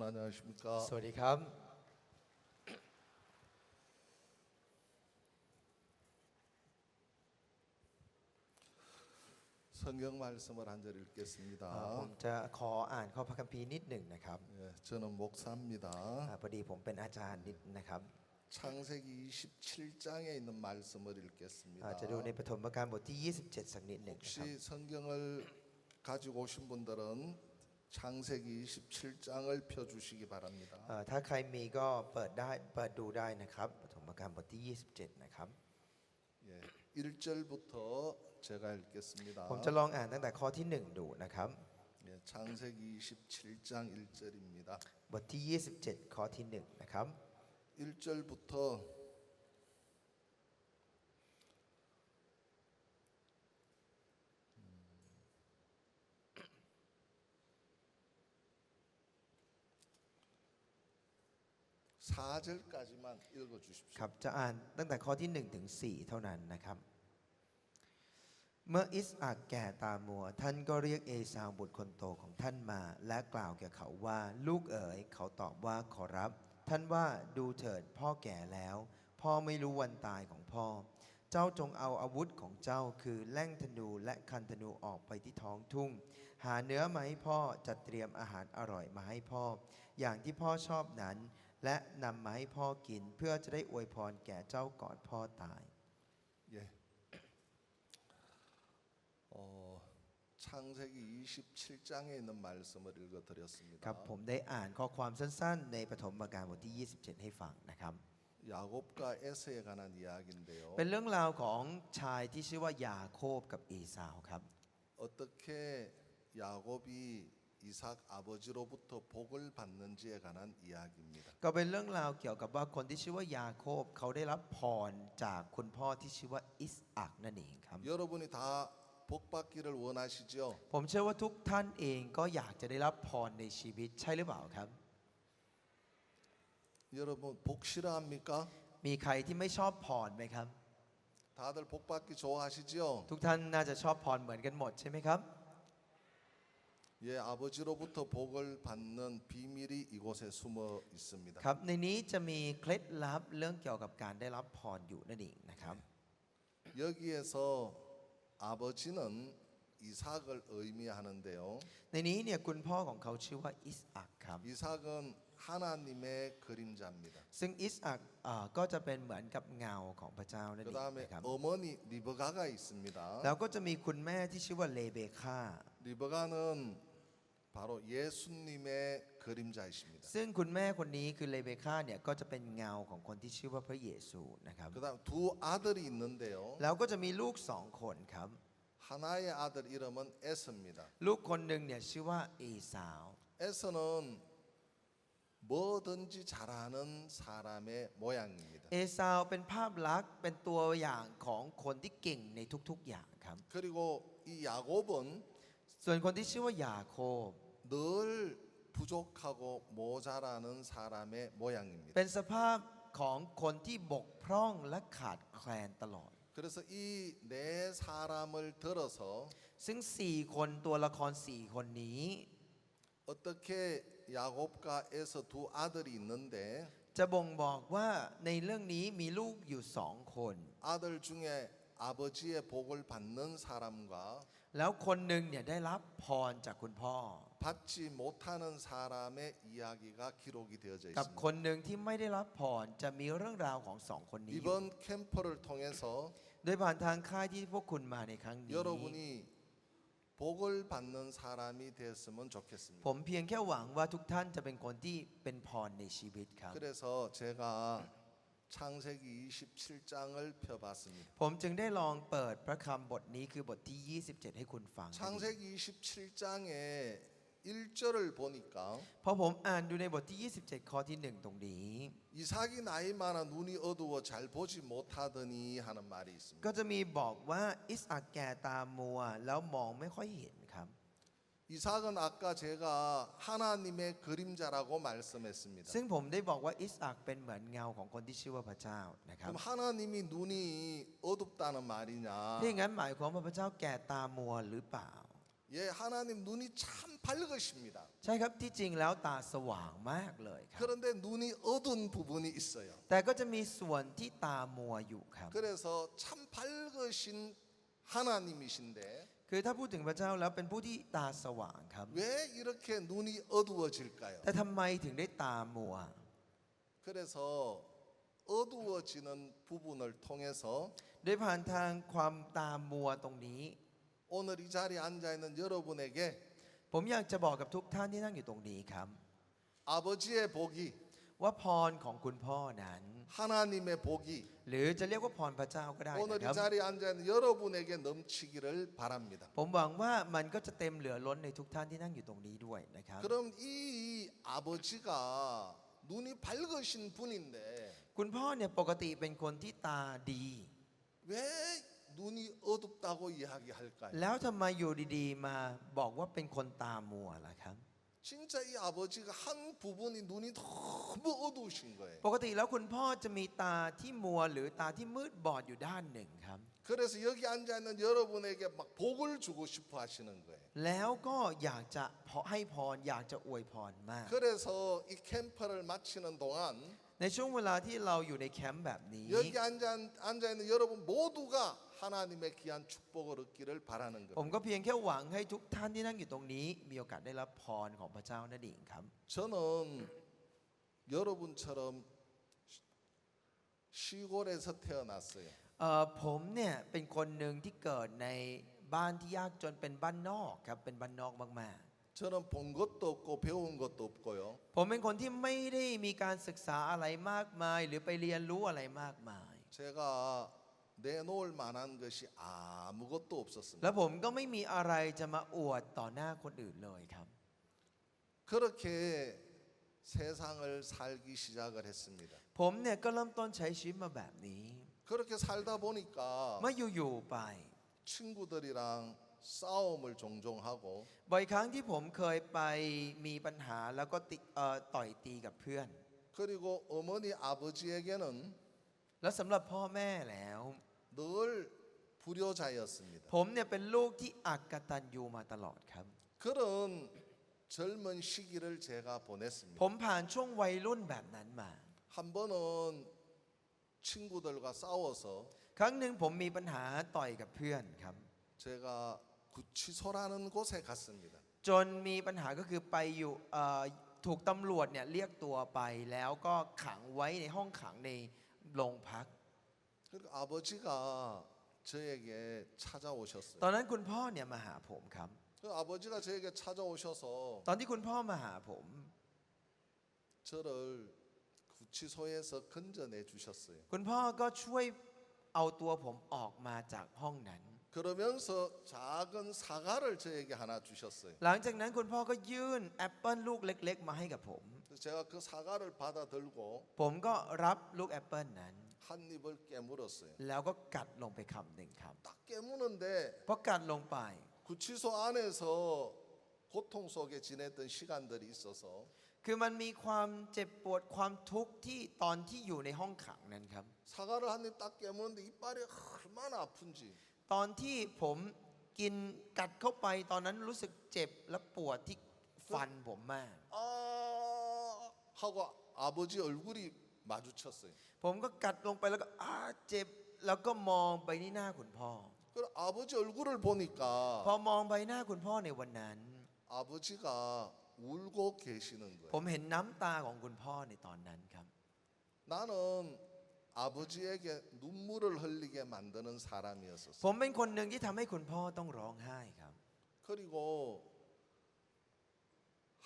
안녕하십니까. สวัสดีครับ 성경 말씀을 한 절 ผม 읽겠습니다. จะขออ่านข้อพระคัมภีร์นิดหนึ่งนะครับ 예, 저는 목사입니다. พอดีผมเป็นอาจารย์นิดนะครับ 창세기 27장에 있는 말씀을 읽겠습니다. จะดูในปฐมกาลบทที่ 27 สักนิดหนึ่งนะครับ 혹시 성경을 가지고 오신 분들은 창세기 27장을 펴주시기 바랍니다. ถ้าใครมีก็เปิดดูได้นะครับปฐมกาลบทที่ 27 นะครับ 예, 1절부터 제가 읽겠습니다. ผมจะลองอ่านตั้งแต่ข้อที่ 1 ดูนะครับ 예, 창세기 27장 1절입니다. บทที่ 27 ข้อที่ 1 นะครับ 1절부터 (4절까지만) 읽어주십시오. ครับจะอ่านตั้งแต่ข้อที่ 1 ถึง 4 เท่านั้นนะครับ เมื่ออิสอัคแก่ตามัวท่านก็เรียกเอสาวบุตรคนโตของท่านมาและกล่าวแก่เขาว่าลูกเอ๋ยเขาตอบว่าขอรับท่านว่าดูเถิดพ่อแก่แล้วพ่อไม่รู้วันตายของพ่อเจ้าจงเอาอาวุธของเจ้าคือแล่งธนูและคันธนูออกไปที่ท้องทุ่งหาเนื้อมาให้พ่อจัดเตรียมอาหารอร่อยมาให้พ่ออย่างที่พ่อชอบนั้นและนำมาให้พ่อกินเพื่อจะได้อวยพรแก่เจ้าก่อนพ่อตาย 예. 창세기 27장에 있는 말씀을 ครับ 읽어드렸습니다. ผมได้อ่านข้อความสั้นๆ ในปฐมกาลบทที่ 27 ให้ฟังนะครับ 야곱과 에서에 관한 이야기인데요. เป็นเรื่องราวของชายที่ชื่อว่ายาโคบกับเอสาวครับ 어떻게 야곱이 이삭 아버지로부터 복을 받는지에 관한 이야기입니다. ก็เป็นเรื่องราวเกี่ยวกับว่าคนที่ชื่อว่ายาโคบเขาได้รับพรจากคุณพ่อที่ชื่อว่าอิสอัคนั่นเองครับ 여러분이 다 복받기를 원하시죠? ผมเชื่อว่าทุกท่านเองก็อยากจะได้รับพรในชีวิตใช่หรือเปล่าครับ 여러분 복 싫어합니까? มีใครที่ไม่ชอบพรไหมครับ 다들 복받기 좋아하시죠? ทุกท่านน่าจะชอบพรเหมือนกันหมดใช่ไหมครับ 예, 아버지로부터 복을 받는 비밀이 이곳에 숨어 있습니다. ครับในนี้จะมีเคล็ดลับเรื่องเกี่ยวกับการได้รับพรอยู่นั่นเองนะครับ 여기에서 아버지는 이삭을 의미하는데요. ในนี้เนี่ยคุณพ่อของเขาชื่อว่าอิสอัคครับ 이삭은 하나님의 그림자입니다. ซึ่งอิสอัคก็จะเป็นเหมือนกับเงาของพระเจ้านั่นเอง 그다음에 นะครับ 어머니 리브가가 있습니다. แล้วก็จะมีคุณแม่ที่ชื่อว่าเลเบคา 리브가는 바로 예수님의 그림자이십니다. ซึ่งคุณแม่คนนี้คือเลเบคาเนี่ยก็จะเป็นเงาของคนที่ชื่อว่าพระเยซูนะครับ 그다음 두 아들이 있는데요. แล้วก็จะมีลูกสองคนครับ 하나의 아들 이름은 에서입니다. ลูกคนหนึ่งเนี่ยชื่อว่าเอสาว 에서는 뭐든지 잘하는 사람의 모양입니다. เอสาวเป็นภาพลักษณ์เป็นตัวอย่างของคนที่เก่งในทุกๆอย่างครับ 그리고 이 야곱은 ส่วนคนที่ชื่อว่ายาโคบ 늘 부족하고 모자라는 사람의 모양입니다. เป็นสภาพของคนที่บกพร่องและขาดแคลนตลอด 그래서 이 네 사람을 들어서 ซึ่ง4คนตัวละคร4คนนี้ 어떻게 야곱과 에서 두 아들이 있는데 จะบ่งบอกว่าในเรื่องนี้มีลูกอยู่2คน 아들 중에 아버지의 복을 받는 사람과 แล้วคนหนึ่งเนี่ยได้รับพรจากคุณพ่อ 받지 못하는 사람의 이야기가 기록이 되어져 กับ 있습니다. คนหนึ่งที่ไม่ได้รับพรจะมีเรื่องราวของ2คนนี้อยู่ 이번 캠프를 통해서 โดยผ่านทางค่ายที่พวกคุณมาในครั้งนี้ 여러분이 복을 받는 사람이 되었으면 좋겠습니다. ผมเพียงแค่หวังว่าทุกท่านจะเป็นคนที่เป็นพรในชีวิตครับ 그래서 제가 창세기 27장을 펴봤습니다. ผมจึงได้ลองเปิดพระคำบทนี้คือบทที่ 27 ให้คุณฟัง 창세기 27장의 1절을 보니까 พอผมอ่านดูในบทที่ 27 ข้อที่ 1 ตรงนี้ 이삭이 나이 많아 눈이 어두워 잘 보지 못하더니 하는 말이 있습니다. ก็จะมีบอกว่าอิสอัคแก่ตามัวแล้วมองไม่ค่อยเห็นครับ 이삭은 아까 제가 하나님의 그림자라고 말씀했습니다. ซึ่งผมได้บอกว่าอิสอัคเป็นเหมือนเงาของคนที่ชื่อว่าพระเจ้านะครับ 그럼 하나님이 눈이 어둡다는 말이냐? นี่งั้นหมายความว่าพระเจ้าแก่ตามัวหรือเปล่า 예, 하나님 눈이 참 밝으십니다. ใช่ครับที่จริงแล้วตาสว่างมากเลยครับ 그런데 눈이 어두운 부분이 있어요. แต่ก็จะมีส่วนที่ตามัวอยู่ครับ 그래서 참 밝으신 하나님이신데 คือถ้าพูดถึงพระเจ้าแล้วเป็นผู้ที่ตาสว่างครับ 왜 이렇게 눈이 어두워질까요? แต่ทำไมถึงได้ตามัว 그래서 어두워지는 부분을 통해서 โดยผ่านทางความตามัวตรงนี้ 오늘 이 자리에 앉아 있는 여러분에게 ผมอยากจะบอกกับทุกท่านที่นั่งอยู่ตรงนี้ครับ 아버지의 복이 ว่าพรของคุณพ่อนั้น 하나님의 복이 หรือจะเรียกว่าพรพระเจ้าก็ได้ 오늘 นะค 이 รับ 자리에 앉아 있는 여러분에게 넘치기를 바랍니다. ผมหวังว่ามันก็จะเต็มเหลือล้นในทุกท่านที่นั่งอยู่ตรงนี้ด้วยนะครับ 그럼 이 아버지가 눈이 밝으신 분인데 คุณพ่อเนี่ยปกติเป็นคนที่ตาดี 왜 눈이 어둡다고 이야기할까요? แล้วทำไมอยู่ดีๆ มาบอกว่าเป็นคนตามัวล่ะครับ 진짜 이 아버지가 한 부분이 눈이 너무 어두우신 거예요. ปกติแล้วคุณพ่อจะมีตาที่มัวหรือตาที่มืดบอดอยู่ด้านหนึ่งครับ 그래서 여기 앉아 있는 여러분에게 막 복을 주고 싶어 하시는 거예요. แล้วก็อยากจะให้พรอยากจะอวยพรมาก 그래서 이 캠프를 마치는 동안 ในช่วงเวลาที่เราอยู่ในแคมป์แบบนี้ 여기 앉아 있는 여러분 모두가 하나님의 귀한 축복을 얻기를 바라는 ผม 겁니다. ก็เพียงแค่หวังให้ทุกท่านที่นั่งอยู่ตรงนี้ มีโอกาสได้รับพรของพระเจ้านั่นเองครับ 저는 여러분처럼 시골에서 태어났어요. ผมเนี่ยเป็นคนหนึ่งที่เกิดในบ้านที่ยากจนเป็นบ้านนอกครับเป็นบ้านนอกมาก 저는 본 것도 없고 배운 것도 없고요. ๆ ผมเป็นคนที่ไม่ได้มีการศึกษาอะไรมากมาย หรือไปเรียนรู้อะไรมากมาย 제가 내놓을 만한 것이 아무것도 แล้ 없었습니다. วผมก็ไม่มีอะไรจะมาอวดต่อหน้าคนอื่นเลยครับ 그렇게 세상을 살기 시작을 했습니다. ผมเนี่ยก็เริ่มต้นใช้ชีวิตมาแบบนี้ 그렇게 살다 보니까 เมื่ออยู่ๆไป 친구들이랑 싸움을 종종 하고 บ่อยครั้งที่ผมเคยไปมีปัญหาแล้วก็ต่อยตีกับเพื่อน 그리고 어머니 아버지에게는 แล้วสำหรับพ่อแม่แล้ว 늘 불효자였습니다. ผมเนี่ยเป็นลูกที่อักตันยูมาตลอดครับ 그런 젊은 시기를 제가 보냈습니다. ผมผ่านช่วงวัยรุ่นแบบนั้นมา 한 번은 친구들과 싸워서 ครั้งหนึ่งผมมีปัญหาต่อยกับเพื่อนครับ 제가 구치소라는 곳에 갔습니다. จนมีปัญหาก็คือไปอยู่ถูกตำรวจเนี่ยเรียกตัวไปแล้วก็ขังไว้ในห้องขังในโรงพัก 그리고 아버지가 저에게 찾아오셨어요. ตอนนั้นคุณพ่อเนี่ยมาหาผมครับ 그 아버지가 저에게 찾아오셔서 ตอนที่คุณพ่อมาหาผม 저를 구치소에서 건져내 주셨어요. คุณพ่อก็ช่วยเอาตัวผมออกมาจากห้องนั้น 그러면서 작은 사과를 저에게 하나 주셨어요. หลังจากนั้นคุณพ่อก็ยื่นแอปเปิลลูกเล็กๆ มาให้กับผม 그래서 제가 그 사과를 받아 들고 ผมก็รับลูกแอปเปิลนั้น 한 입을 깨물었어요. แล้วก็กัดลงไปคำหนึ่งครับ 딱 깨무는데 พอกัดลงไป 구치소 안에서 고통 속에 지냈던 시간들이 있어서 คือมันมีความเจ็บปวดความทุกข์ที่ตอนที่อยู่ในห้องขังนั้นครับ 사과를 한 입 딱 깨무는데 이빨이 얼마나 아픈지 ตอนที่ผมกินกัดเข้าไปตอนนั้นรู้สึกเจ็บและปวดที่ฟันผมมาก 아 하고 아버지 얼굴이 마주쳤어요. ผมก็กัดลงไปแล้วก็เจ็บแล้วก็มองไปที่หน้าคุณพ่อ 그 아버지 얼굴을 보니까 พอมองใบหน้าคุณพ่อในวันนั้น 아버지가 울고 계시는 ผ 거예요. มเห็นน้ำตาของคุณพ่อในตอนนั้นครับ 나는 아버지에게 눈물을 흘리게 만드는 ผ 사람이었었어요. มเป็นคนหนึ่งที่ทำให้คุณพ่อต้องร้องไห้ครับ 그리고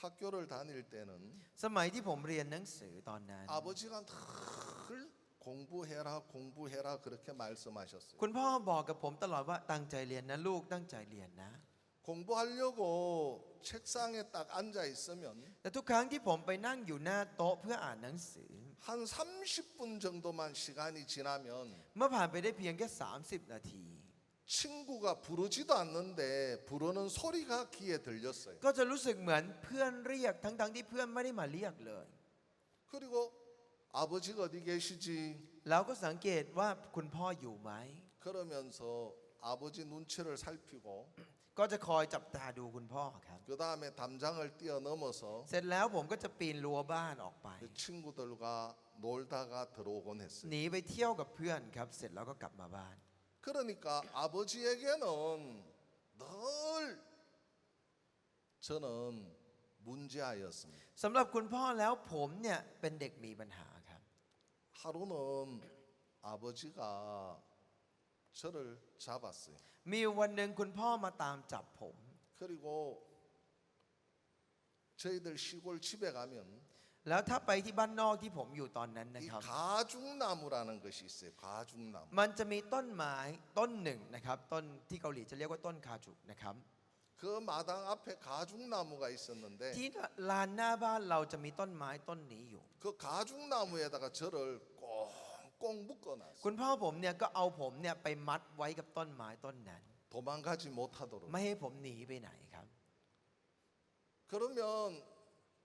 학교를 다닐 때는 สมัยที่ผมเรียนหนังสือตอนนั้น 아버지가 늘 공부해라 그렇게 말씀하셨어요. คุณพ่อบอกกับผมตลอดว่าตั้งใจเรียนนะลูกตั้งใจเรียนนะ 공부하려고 책상에 딱 앉아 있으면 แต่ทุกครั้งที่ผมไปนั่งอยู่หน้าโต๊ะเพื่ออ่านหนังสือ 한 30분 정도만 시간이 지나면 เมื่อผ่านไปได้เพียงแค่30 นาที 친구가 부르지도 않는데 부르는 소리가 귀에 들렸어요. ก็จะรู้สึกเหมือนเพื่อนเรียกทั้งที่เพื่อนไม่ได้มาเรียกเลย 그리고 아버지가 어디 계시지? แล้วก็สังเกตว่าคุณพ่ออยู่ไหม 그러면서 아버지 눈치를 살피고 ก็จะคอยจับตาดูคุณพ่อครับ 그 다음에 담장을 뛰어넘어서 เสร็จแล้วผมก็จะปีนรั้วบ้านออกไป 그 친구들과 놀다가 들어오곤 ห 했어요. นีไปเที่ยวกับเพื่อนครับ เสร็จแล้วก็กลับมาบ้าน 그러니까 아버지에게는 늘 저는 문제아였습니다. สำหรับคุณพ่อแล้วผมเนี่ยเป็นเด็กมีปัญหาครับ 하루는 아버지가 저를 잡았어요. มีวันหนึ่งคุณพ่อมาตามจับผม 그리고 저희들 시골 집에 가면 แล้วถ้าไปที่บ้านนอกที่ผมอยู่ตอนนั้นนะ 이 ครับ 가죽나무라는 것이 있어요. 가죽나무. มันจะมีต้นไม้ต้นหนึ่งนะครับ ต้นที่เกาหลีจะเรียกว่าต้นคาจุนะครับ 그 마당 앞에 가죽나무가 있었는데 ที่ลานหน้าบ้านเราจะมีต้นไม้ต้นนี้อยู่ 그 가죽나무에다가 저를 꽁꽁 묶어놨어요. คุณพ่อผมเนี่ยก็เอาผมเนี่ยไปมัดไว้กับต้นไม้ต้นนั้น 도망가지 못하도록. ไม่ให้ผมหนีไปไหนครับ 그러면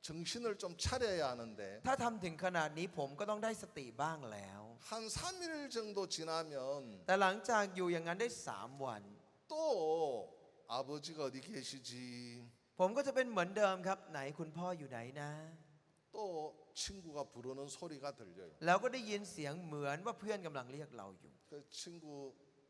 정신을 좀 차려야 하는데 ถ้าทำถึงขนาดนี้ผมก็ต้องได้สติบ้างแล้ว 한 3일 정도 지나면 แต่หลังจากอยู่อย่างนั้นได้ 3 วัน 또 아버지가 어디 계시지? ผมก็จะเป็นเหมือนเดิมครับ ไหนคุณพ่ออยู่ไหนนะ 또 친구가 부르는 소리가 들려요. แล้วก็ได้ยินเสียงเหมือนว่าเพื่อนกำลังเรียกเราอยู่ 그 친구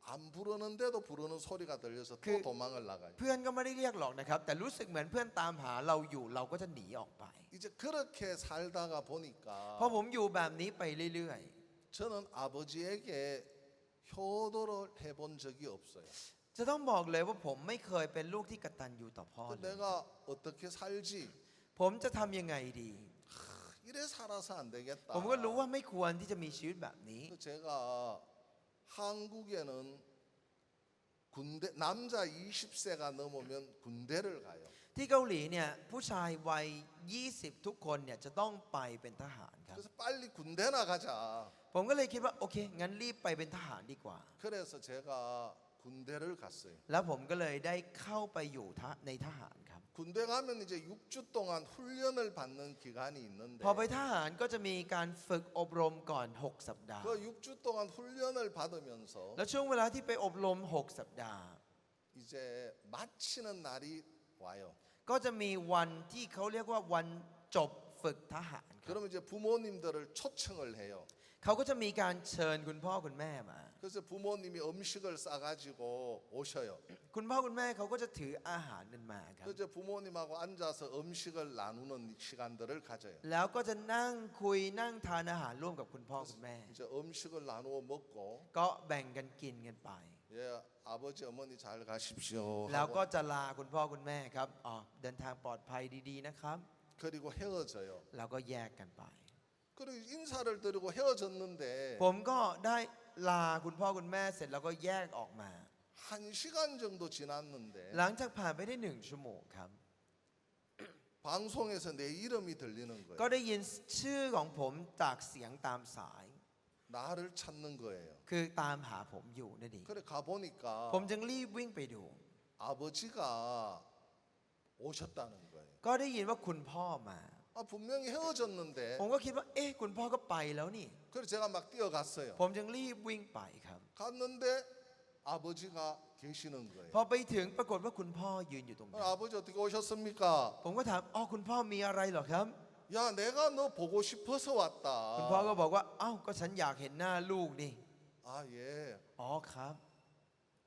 안 부르는데도 부르는 소리가 들려서 또 그- 도망을 나가요. เพื่อนก็ไม่ได้เรียกหรอกนะครับ แต่รู้สึกเหมือนเพื่อนตามหาเราอยู่ เราก็จะหนีออกไป 이제 그렇게 살다가 보니까 พอผมอยู่แบบนี้ไปเรื่อย 저는 아버지에게 효도를 해본 적이 없어요. ๆ จะต้องบอกเลยว่าผมไม่เคยเป็นลูกที่กตัญญูต่อพ่อ 그 เลย 내가 어떻게 살지? ผมจะทำยังไงดี 이래 살아서 안 되겠다. ผมก็รู้ว่าไม่ควรที่จะมีชีวิตแบบนี้ 그 제가 한국에는 군대 남자 20세가 넘으면 군대를 가요. ที่เกาหลีเนี่ยผู้ชายวัย 20 ทุกคนเนี่ยจะต้องไปเป็นทหารครับ 그래서 빨리 군대나 가자. ผมก็เลยคิดว่าโอเค งั้นรีบไปเป็นทหารดีกว่า 그래서 제가 군대를 갔어요. แล้วผมก็เลยได้เข้าไปอยู่ในทหารครับ 군대 가면 이제 6주 동안 훈련을 받는 기간이 있는데 พอไปทหารก็จะมีการฝึกอบรมก่อน 6 สัปดาห์ 그 6주 동안 훈련을 받으면서 แล้วช่วงเวลาที่ไปอบรม 6 สัปดาห์ 이제 마치는 날이 와요. ก็จะมีวันที่เขาเรียกว่าวันจบฝึกทหารครับ 그러면 이제 부모님들을 초청을 해요. เขาก็จะมีการเชิญคุณพ่อคุณแม่มา 그래서 부모님이 음식을 싸가지고 오셔요. คุณพ่อคุณแม่เขาก็จะถืออาหารกันมาครับ 그래서 부모님하고 앉아서 음식을 나누는 시간들을 가져요. แล้วก็จะนั่งคุยนั่งทานอาหารร่วมกับคุณพ่อคุณแม่ 이제 음식을 나누어 먹고 ก็แบ่งกันกินกันไป 예, 아버지 어머니 잘 가십시오. แล้วก็ 하고 จะลาคุณพ่อคุณแม่ครับอ๋อเดินทางปลอดภัยดีๆนะครับ 그리고 헤어져요. แล้วก็แยกกันไป 그리고 인사를 드리고 헤어졌는데 ผมก็ได้ลาคุณพ่อคุณแม่เสร็จแล้วก็แยกออกมา 1시간 정도 지났는데 หลังจากผ่านไปได้1 ชั่วโมงครับ 방송에서 내 이름이 들리는 ก็ 거예요. ได้ยินชื่อของผมจากเสียงตามสาย 나를 찾는 거예요. คือตามหาผมอยู่นั่นเอง 그래 가보니까 ผมจึงรีบวิ่งไปดู 아버지가 오셨다는 거예요. ก็ได้ยินว่าคุณพ่อมา 아, 분명히 헤어졌는데 ผมก็คิดว่า เอ๊ะ คุณพ่อก็ไปแล้วนี่ 그래서 제가 막 뛰어갔어요. ผมจึงรีบวิ่งไปครับ 갔는데 아버지가 계시는 거예요. พอไปถึงปรากฏว่าคุณพ่อยืนอยู่ตรงนั้น 아버지 어떻게 오셨습니까? ผมก็ถามอ๋อคุณพ่อมีอะไรเหรอครับ 야, 내가 너 보고 싶어서 คุณพ่อก็ 왔다. บอกว่าเอ้าก็ฉันอยากเห็นหน้าลูกนี่ 아, 예. อ๋อครับ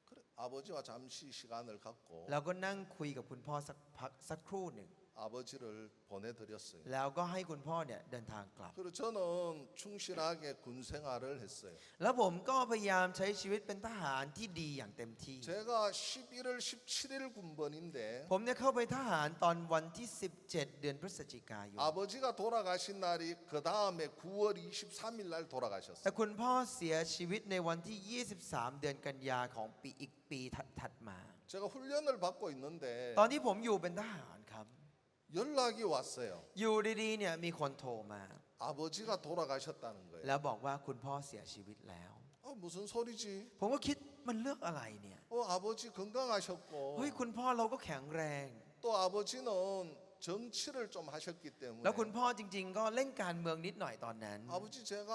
그래, 아버지와 잠시 시간을 갖고 แล้วก็นั่งคุยกับคุณพ่อสักพักสักครู่หนึ่ง 아버지를 보내드렸어요. แล้วก็ให้คุณพ่อเนี่ยเดินทางกลับ 그리고 저는 충실하게 군 생활을 했어요. แล้วผมก็พยายามใช้ชีวิตเป็นทหารที่ดีอย่างเต็มที่ 제가 11월 17일 군번인데 ผมเนี่ยเข้าไปทหารตอนวันที่ 17 เดือนพฤศจิกายน 아버지가 돌아가신 날이 그 다음에 9월 23일 날 แต่ 돌아가셨어요. คุณพ่อเสียชีวิตในวันที่ 23 เดือนกันยาของปีอีกปีถัดมา 제가 훈련을 받고 있는데 ตอนที่ผมอยู่เป็นทหารครับ 연락이 왔어요. อยู่ดีๆเนี่ยมีคนโทรมา 아버지가 돌아가셨다는 거예요. แล้วบอกว่าคุณพ่อเสียชีวิตแล้ว 무슨 소리지? ผมก็คิดมันเรื่องอะไรเนี่ย 아버지 건강하셨고 เฮ้ยคุณพ่อเราก็แข็งแรง 또 아버지는 정치를 좀 하셨기 때문에 แล้วคุณพ่อจริงๆ ก็เล่นการเมืองนิดหน่อยตอนนั้น 아버지 제가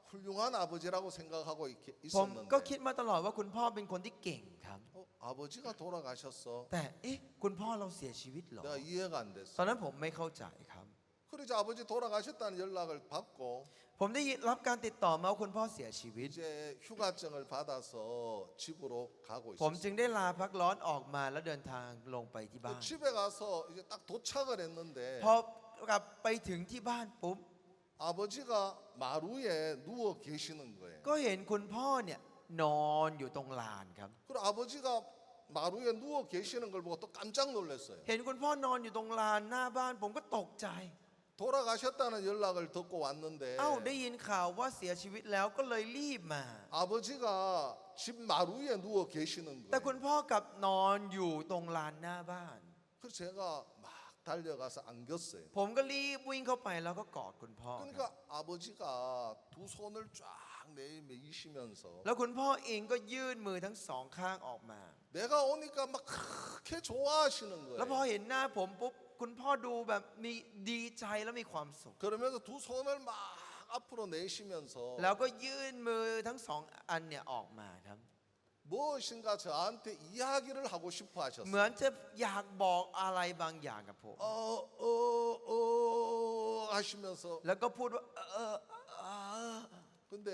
훌륭한 아버지라고 생각하고 ผมก็ 있었는데 คิดมาตลอดว่าคุณพ่อเป็นคนที่เก่งครับ 아버지가 돌아가셨어. แต่เอ๊ะคุณพ่อเราเสียชีวิตเหรอ 내가 이해가 안 ต 됐어. อนนั้นผมไม่เข้าใจครับ 그러자 아버지 돌아가셨다는 연락을 받고 ผมได้รับการติดต่อมาว่าคุณพ่อเสียชีวิต 이제 휴가증을 받아서 집으로 가고 ผม 있었어. จึงได้ลาพักร้อนออกมาแล้วเดินทางลงไปที่บ้าน 집에 가서 이제 딱 도착을 했는데 พอกลับไปถึงที่บ้านปุ๊บ 아버지가 마루에 누워 계시는 거예요. ก็เห็นคุณพ่อเนี่ยนอนอยู่ตรงลานครับ 그리고 아버지가 마루에 누워 계시는 걸 보고 또 깜짝 놀랐어요. เห็นคุณพ่อนอนอยู่ตรงลานหน้าบ้าน ผมก็ตกใจ 돌아가셨다는 연락을 듣고 왔는데 เอ้าได้ยินข่าวว่าเสียชีวิตแล้วก็เลยรีบมา 아버지가 집 마루에 누워 계시는 แต่ 거예요. คุณพ่อกลับนอนอยู่ตรงลานหน้าบ้าน 그래서 제가 막 달려가서 안겼어요. ผมก็รีบวิ่งเข้าไปแล้วก็กอดคุณพ่อครับ 그러니까 아버지가 두 손을 쫙 내미시면서 แล้วคุณพ่อเองก็ยื่นมือทั้งสองข้างออกมา 내가 오니까 막 그렇게 좋아하시는 แล้วพอ 거예요. เห็นหน้าผมปุ๊บคุณพ่อดูแบบมีดีใจและมีความสุข 그러면서 두 손을 막 앞으로 내쉬면서 แล้วก็ยื่นมือทั้งสองอันเนี่ยออกมาครับ 무엇인가 저한테 이야기를 하고 싶어 เหมือน 하셨어요. จะอยากบอกอะไรบางอย่างกับผม 하시면서 แล้วก็พูดว่า근데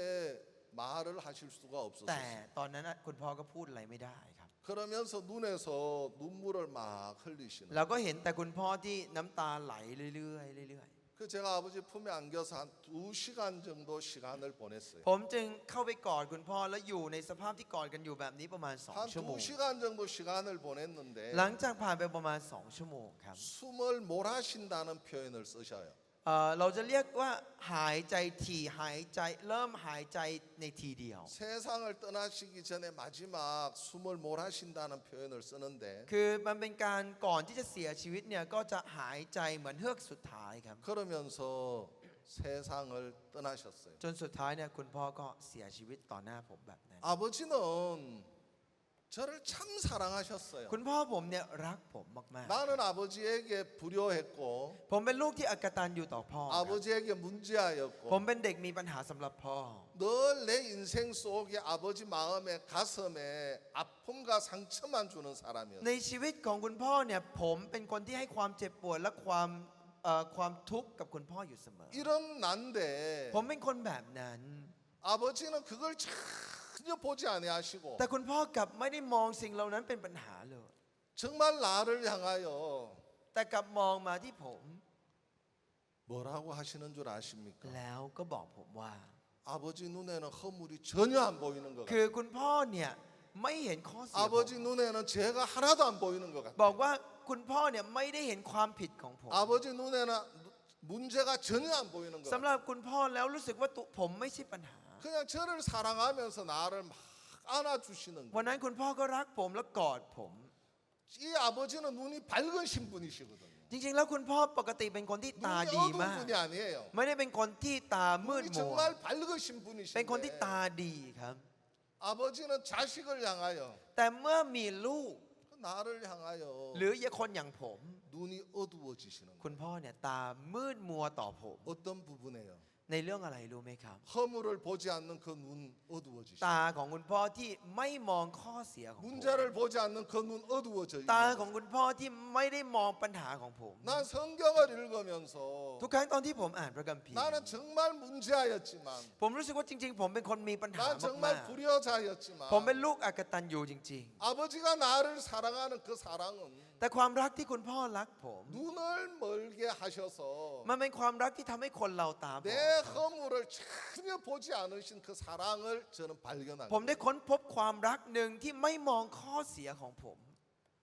말을 하실 수가 แต่ 없었어요. ตอนนั้นน่ะคุณพ่อก็พูดอะไรไม่ได้ครับ 그러면서 눈에서 눈물을 막 흘리시는. เราก็เห็นแต่คุณพ่อที่น้ำตาไหลเรื่อยๆเรื่อย 그 제가 아버지 품에 안겨서 한 2시간 정도 시간을 보냈어요. ๆผมจึงเข้าไปกอดคุณพ่อแล้วอยู่ในสภาพที่กอดกันอยู่แบบนี้ประมาณ 한 2 ชั่วโมง 2시간 정도 시간을 보냈는데 หลังจากผ่านไปประมาณ2 ชั่วโมงครับ 숨을 몰아쉰다는 표현을 쓰셔요. เราจะเรียกว่าหายใจถี่หายใจเริ่มหายใจในทีเดียว 세상을 떠나시기 전에 마지막 숨을 몰아쉰다는 표현을 쓰는데 คือมันเป็นการก่อนที่จะเสียชีวิตเนี่ยก็จะหายใจเหมือนเฮือกสุดท้ายครับ 그러면서 세상을 떠나셨어요. จนสุดท้ายเนี่ยคุณพ่อก็เสียชีวิตต่อหน้าผมแบบนั้น 아버지는 저를 참 사랑하셨어요. คุณพ่อผมเนี่ยรักผมมาก 나는 아버지에게 불효했고 ๆ ผมเป็นลูกที่อกตัญญูต่อพ่อครับ 아버지에게 ผม 문제아였고 เป็นเด็กมีปัญหาสำหรับพ่อ 늘 내 인생 속에 아버지 마음에 가슴에 아픔과 상처만 주는 ใน 사람이었어요. ชีวิตของคุณพ่อเนี่ยผมเป็นคนที่ให้ความเจ็บปวดและความทุกข์กับคุณพ่ออยู่เสมอ 이런 난데 ผมเป็นคนแบบนั้น 아버지는 그걸 전혀 보지 아니하시고 แต่คุณพ่อกลับไม่ได้มองสิ่งเหล่านั้นเป็นปัญหาเลย 정말 나를 향하여 แต่กลับมองมาที่ผม 뭐라고 하시는 줄 아십니까? แล้วก็บอกผมว่า 아버지 눈에는 허물이 전혀 안 보이는 것 คือ 같아요. คุณพ่อเนี่ยไม่เห็นข้อเสียผม 아버지 눈에는 죄가 하나도 안 보이는 것 같아요. บอกว่าคุณพ่อเนี่ยไม่ได้เห็นความผิดของผม 아버지 눈에는 문제가 전혀 안 보이는 것 สำ 같아요. หรับคุณพ่อแล้วรู้สึกว่าตัวผมไม่ใช่ปัญหา 그냥 저를 사랑하면서 나를 막 안아주시는 วัน 거예요. นั้นคุณพ่อก็รักผมและกอดผม 이 아버지는 눈이 밝으신 분이시거든요. จริงๆ แล้วคุณพ่อปกติเป็นคนที่ตา 눈이 ดี 어두운 มาก 분이 아니에요. ไม่ได้เป็นคนที่ตามืด 눈이 มัว 정말 밝으신 เป็นคนที่ 분이신데 ตาดีครับ 아버지는 자식을 향하여 แต่เมื่อมีลูก 나를 향하여 หรือคนอย่างผม 눈이 어두워지시는 คุ 거예요. ณพ่อเนี่ยตามืดมัวต่อผม 어떤 부분에요? ในเรื่องอะไรรู้ไหมครับ 허물을 보지 않는 그 눈 어두워지시는 ตาของคุณพ่อที่ไม่มองข้อเสียของผม 문제를 보지 않는 그 눈 어두워져 ตา 있는 ของคุณพ่อที่ไม่ได้มองปัญหาของผม 난 성경을 읽으면서 ทุกครั้งตอนที่ผมอ่านพระคัมภีร์ 나는 정말 문제아였지만 ผมรู้สึกว่าจริงๆ ผมเป็นคนมีปัญหา 난 มาก 정말 불효자였지만 ๆผมเป็นลูกอกตัญญูจริง 아버지가 나를 사랑하는 그 사랑은 ๆ แต่ความรักที่คุณพ่อรักผม 눈을 멀게 하셔서 มันเป็นความรักที่ทำให้คนเราตาบอ 내 ด 허물을 전혀 보지 않으신 그 사랑을 저는 발견한 ผม 거예요. ได้ค้นพบความรักหนึ่งที่ไม่มองข้อเสียของผม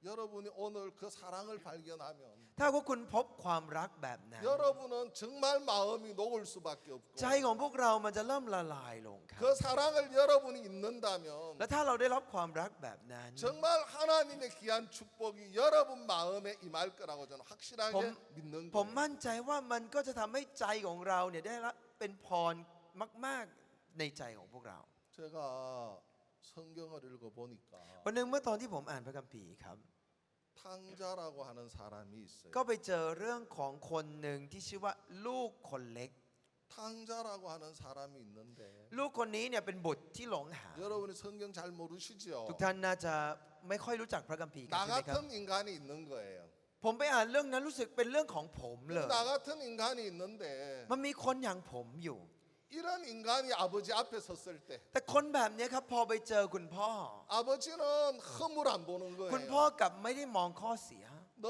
여러분이 오늘 그 사랑을 발견하면 ถ้าว่าคุณพบความรักแบบนั้น 여러분은 정말 마음이 녹을 수밖에 없고 ใจของพวกเรามันจะเริ่มละลายลงครับ 그 사랑을 여러분이 있는다면 และถ้าเราได้รับความรักแบบนั้น 정말 하나님의 귀한 축복이 여러분 마음에 임할 거라고 저는 확실하게 봄- 믿는 ผม 거예요. มั่นใจว่ามันก็จะทำให้ใจของเราเนี่ยได้รับเป็นพรมากๆในใจของพวกเรา 제가 성경을 읽어 보니까 วันหนึ่งเมื่อตอนที่ผมอ่านพระคัมภีร์ครับ 탕자라고 하는 사람이 있어요. ก็ไปเจอเรื่องของคนหนึ่งที่ชื่อว่าลูกคนเล็ก 탕 탕자라고 하는 사람이 있는데 ลูกคนนี้เนี่ยเป็นบุตรที่หลงหาย 여러분이 성경 잘 모르시죠? ทุกท่านน่าจะไม่ค่อยรู้จักพระคัมภีร์กัน 나 ใช่ไหมครับ 같은 인간이 있는 거예요. ผมไปอ่านเรื่องนั้นรู้สึกเป็นเรื่องของผมเลย 나 같은 인간이 있는데 มันมีคนอย่างผมอยู่ 이런 인간이 아버지 앞에 섰을 때 แต่คนแบบนี้ครับพอไปเจอคุณพ่อ 아버지는 허물 안 보는 คุณพ่อ 거예요. กลับไม่ได้มองข้อเสีย 너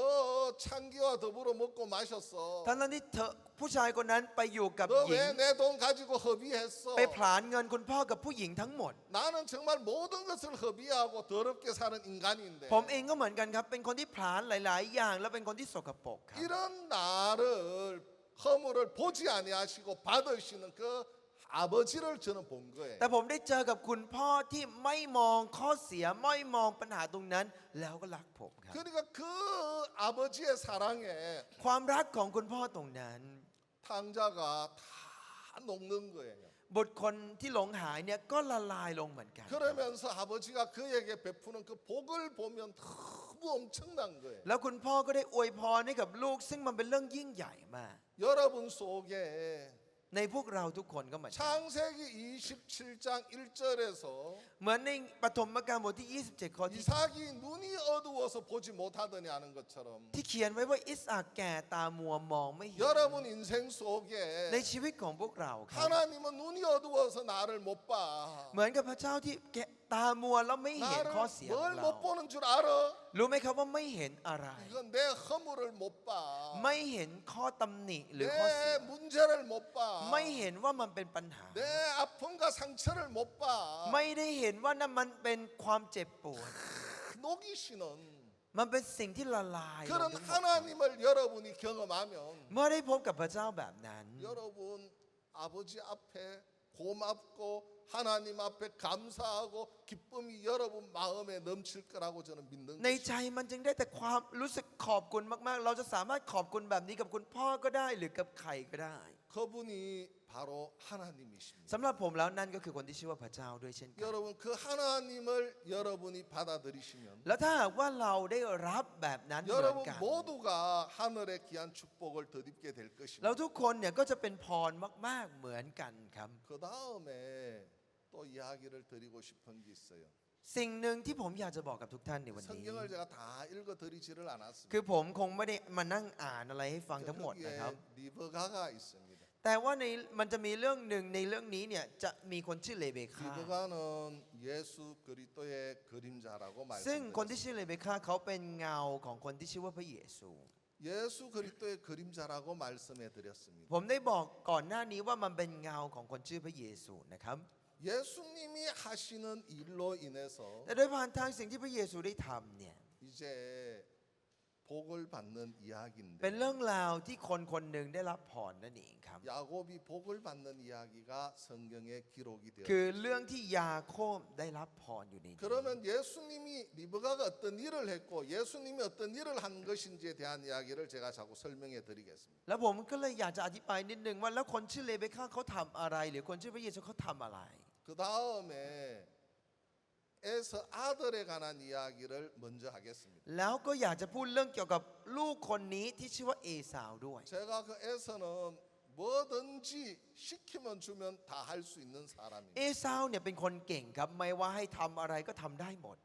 창기와 더불어 먹고 마셨어. ทั้งที่เธอผู้ชายคนนั้นไปอยู่กับ 너 หญิง 왜 내 돈 가지고 허비했어? ไปผลาญเงินคุณพ่อกับผู้หญิงทั้งหมด 나는 정말 모든 것을 허비하고 더럽게 사는 인간인데 ผมเองก็เหมือนกันครับ เป็นคนที่ผลาญหลาย ๆ อย่าง และเป็นคนที่สกปรกครับ 이런 나를 허물을 보지 아니하시고 받으시는 그 아버지를 저는 본 거예요. แต่ผมได้เจอกับคุณพ่อที่ไม่มองข้อเสียไม่มองปัญหาตรงนั้น แล้วก็รักผมครับ 그러니까 그 아버지의 사랑에 ความรักของคุณพ่อตรงนั้น 탕자가 다 녹는 거예요. บุตรคนที่หลงหายเนี่ยก็ละลายลงเหมือนกัน 그러면서 아버지가 그에게 베푸는 그 복을 보면 너무 엄청난 거예요. แล้วคุณพ่อก็ได้อวยพรให้กับลูก ซึ่งมันเป็นเรื่องยิ่งใหญ่มาก 여러분 속에 ในพวกเราทุกคนก็เหมือนกัน 창세기 27장 1절에서 เหมือนในปฐมกาลบทที่ 27 ข้อที่ 이삭이 눈이 어두워서 보지 못하더니 하는 것처럼 ที่เขียนไว้ว่าอิสอัคแก่ตามัวมองไม่เห็น 여러분 인생 ใน 속에 ชีวิตของพวกเราครับ 하나님은 눈이 어두워서 나를 못 봐. เหมือนกับพระเจ้าที่แกะตามัวแล้วไม่เห็น 나를 ข้อเสียของ 뭘 เรา 못 보는 줄 알아? รู้ไหมครับว่าไม่เห็นอะไร 이건 내 허물을 못 봐. ไม่เห็นข้อตำหนิหรือข้อเสี 내 ย 문제를 못 봐. ไม่เห็นว่ามันเป็นปัญหา 내 아픔과 상처를 못 봐. ไม่ได้เห็นว่านั่นมันเป็นความเจ็บปวด 녹이 시는 มันเป็นสิ่งที่ละลายลง 그런 ทั้งหมด 하나님을 여러분이 경험하면 เมื่อได้พบกับพระเจ้าแบบนั้น 여러분 아버지 앞에 고맙고 하나님 앞에 감사하고 기쁨이 여러분 마음에 넘칠 거라고 저는 믿는 ใน 것입니다. ใจมันจึงได้แต่ความรู้สึกขอบคุณมากๆ เราจะสามารถขอบคุณแบบนี้กับคุณพ่อก็ได้หรือกับใครก็ได้ 그분이 바로 하나님이십니다. สำหรับผมแล้วนั่นก็คือคนที่ชื่อว่าพระเจ้าด้วยเช่นกัน 여러분 그 하나님을 여러분이 받아들이시면 แล้วถ้าหากว่าเราได้รับแบบนั้นเหมือน 여러분 กัน 모두가 하늘의 귀한 축복을 덧입게 될 แล้ว 것입니다. ทุกคนเนี่ยก็จะเป็นพรมากๆเหมือนกันครับ 그 다음에 또 이야기를 드리고 싶은 게 있어요. สิ่งหนึ่งที่ผมอยากจะบอกกับทุกท่านในวันนี้ 성경을 제가 다 읽어드리지를 않았습니다. คือผมคงไม่ได้มานั่งอ่านอะไรให้ฟังทั้งหมด 거기에 นะครับ 리브가가 있습니다. แต่ว่ามันจะมีเรื่องหนึ่งในเรื่องนี้เนี่ยจะมีคนชื่อเลเบคา 리브가는 예수 그리스도의 그림자라고 ซึ่งคนที่ 말씀드렸습니다. ชื่อเลเบคาเขาเป็นเงาของคนที่ชื่อว่าพระเยซู 예수 그리스도의 그림자라고 말씀해 드렸습니다. ผมได้บอกก่อนหน้านี้ว่ามันเป็นเงาของคนชื่อพระเยซูนะครับ 예수님이 하시는 일로 인해서 แต่โดยผ่านทางสิ่งที่พระเยซูได้ทำเนี่ย 이제 복을 받는 เป็น 이야기인데 เรื่องราวที่คนคนหนึ่งได้รับพรนั่นเองครับ 야곱이 복을 받는 이야기가 성경에 기록이 คือ 되었습니다. เรื่องที่ยาโคบได้รับพรอยู่ในนี้ 그러면 예수님이 리브가가 어떤 일을 했고 예수님이 어떤 일을 한 것인지에 대한 이야기를 제가 자꾸 설명해 드리겠습니다. แล้วผมก็เลยอยากจะอธิบายนิดนึงว่าแล้วคนชื่อเลเบคาเขาทำอะไร หรือคนชื่อพระเยซูเขาทำอะไร 그 다음에 에서 아들에 관한 이야기를 먼저 하겠습니다. แล้วก็อยากจะพูดเรื่องเกี่ยวกับลูกคนนี้ที่ชื่อว่าเอสาวด้วย 제가 그 에서는 뭐든지 시키면 주면 다 할 수 있는 เอ 사람입니다. สาวเนี่ยเป็นคนเก่งครับไม่ว่าให้ทำอะไรก็ทำได้หมด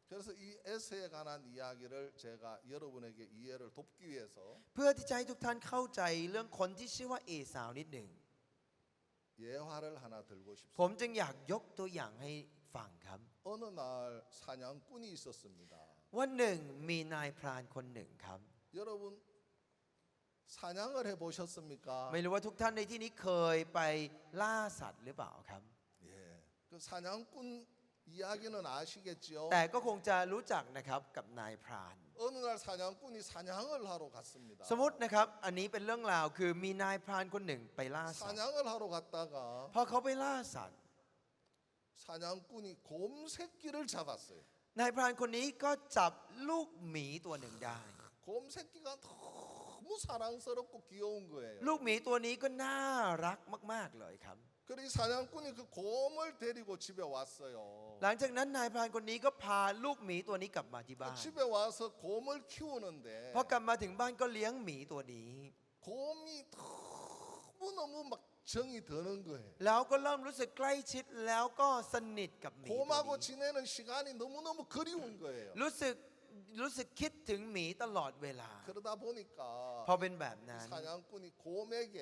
그래서 이 에서에 관한 이야기를 제가 여러분에게 이해를 돕기 위해서 เพื่อที่จะให้ทุกท่านเข้าใจเรื่องคนที่ชื่อว่าเอสาวนิดหนึ่ง 예화를 하나 들고 ผม 싶습니다. จึงอยากยกตัวอย่างให้ฟังครับ 어느 날 사냥꾼이 있었습니다. วันหนึ่งมีนายพรานคนหนึ่งครับ 여러분 사냥을 해 보셨습니까? ไม่รู้ว่าทุกท่านในที่นี้เคยไปล่าสัตว์หรือเปล่าครับ 예. 그 사냥꾼 이야기는 아시겠지요? แต่ก็คงจะรู้จักนะครับกับนายพราน 어느 날 사냥꾼이 사냥을 하러 갔습니다. สมมตินะครับอันนี้เป็นเรื่องราวคือมีนายพรานคนหนึ่งไปล่าสัตว์ 사냥을 하러 갔다가 พอเขาไปล่าสัตว์ 사냥꾼이 곰 새끼를 잡았어요. นายพรานคนนี้ก็จับลูกหมีตัวหนึ่งได้ 곰 새끼가 너무 사랑스럽고 귀여운 거예요. ลูกหมีตัวนี้ก็น่ารักมากๆเลยครับ 그래서 사냥꾼이 그 곰을 데리고 집에 왔어요. หลังจากนั้นนายพรานคนนี้ก็พาลูกหมีตัวนี้กลับมาที่บ้าน 집에 와서 곰을 키우는데 พอกลับมาถึงบ้านก็เลี้ยงหมีตัวนี้ 곰이 너무너무 막 정이 드는 거예요. แล้วก็เริ่มรู้สึกใกล้ชิดแล้วก็สนิทกับหมีตัว 곰하고 นี้ 지내는 시간이 너무너무 그리운 거예요. รู้สึกคิดถึงหมีตลอดเวลา 그러다 보니까 พอเป็นแบบนั้น 사냥꾼이 곰에게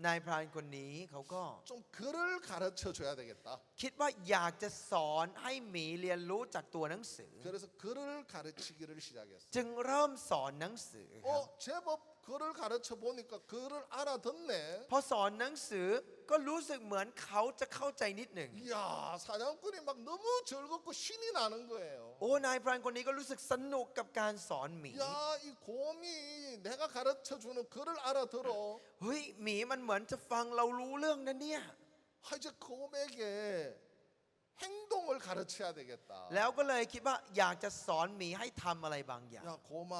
นายพรานคนนี้เขาก็ 좀 글을 가르쳐 줘야 되겠다. คิดว่าอยากจะสอนให้หมีเรียนรู้จากตัวหนังสือ 그래서 글을 가르치기를 시작했어요. จึงเริ่มสอนหนังสือครับ 제법 글을 가르쳐 보니까 글을 알아듣네. พอสอนหนังสือก็รู้สึกเหมือนเขาจะเข้าใจนิดหนึ่ง 이야, 사냥꾼이 막 너무 즐겁고 신이 나는 거예요. โอ้นายพรานคนนี้ก็รู้สึกสนุกกับการสอนหมี 야, 이 곰이 내가 가르쳐 주는 글을 알아들어. เฮ้ยหมีมันเหมือนจะฟังเรารู้เรื่องนะเนี่ย 이제 곰에게 행동을 가르쳐야 되겠다. แล้วก็เลยคิดว่าอยากจะสอนหมีให้ทำอะไรบางอย่าง 야, 곰아,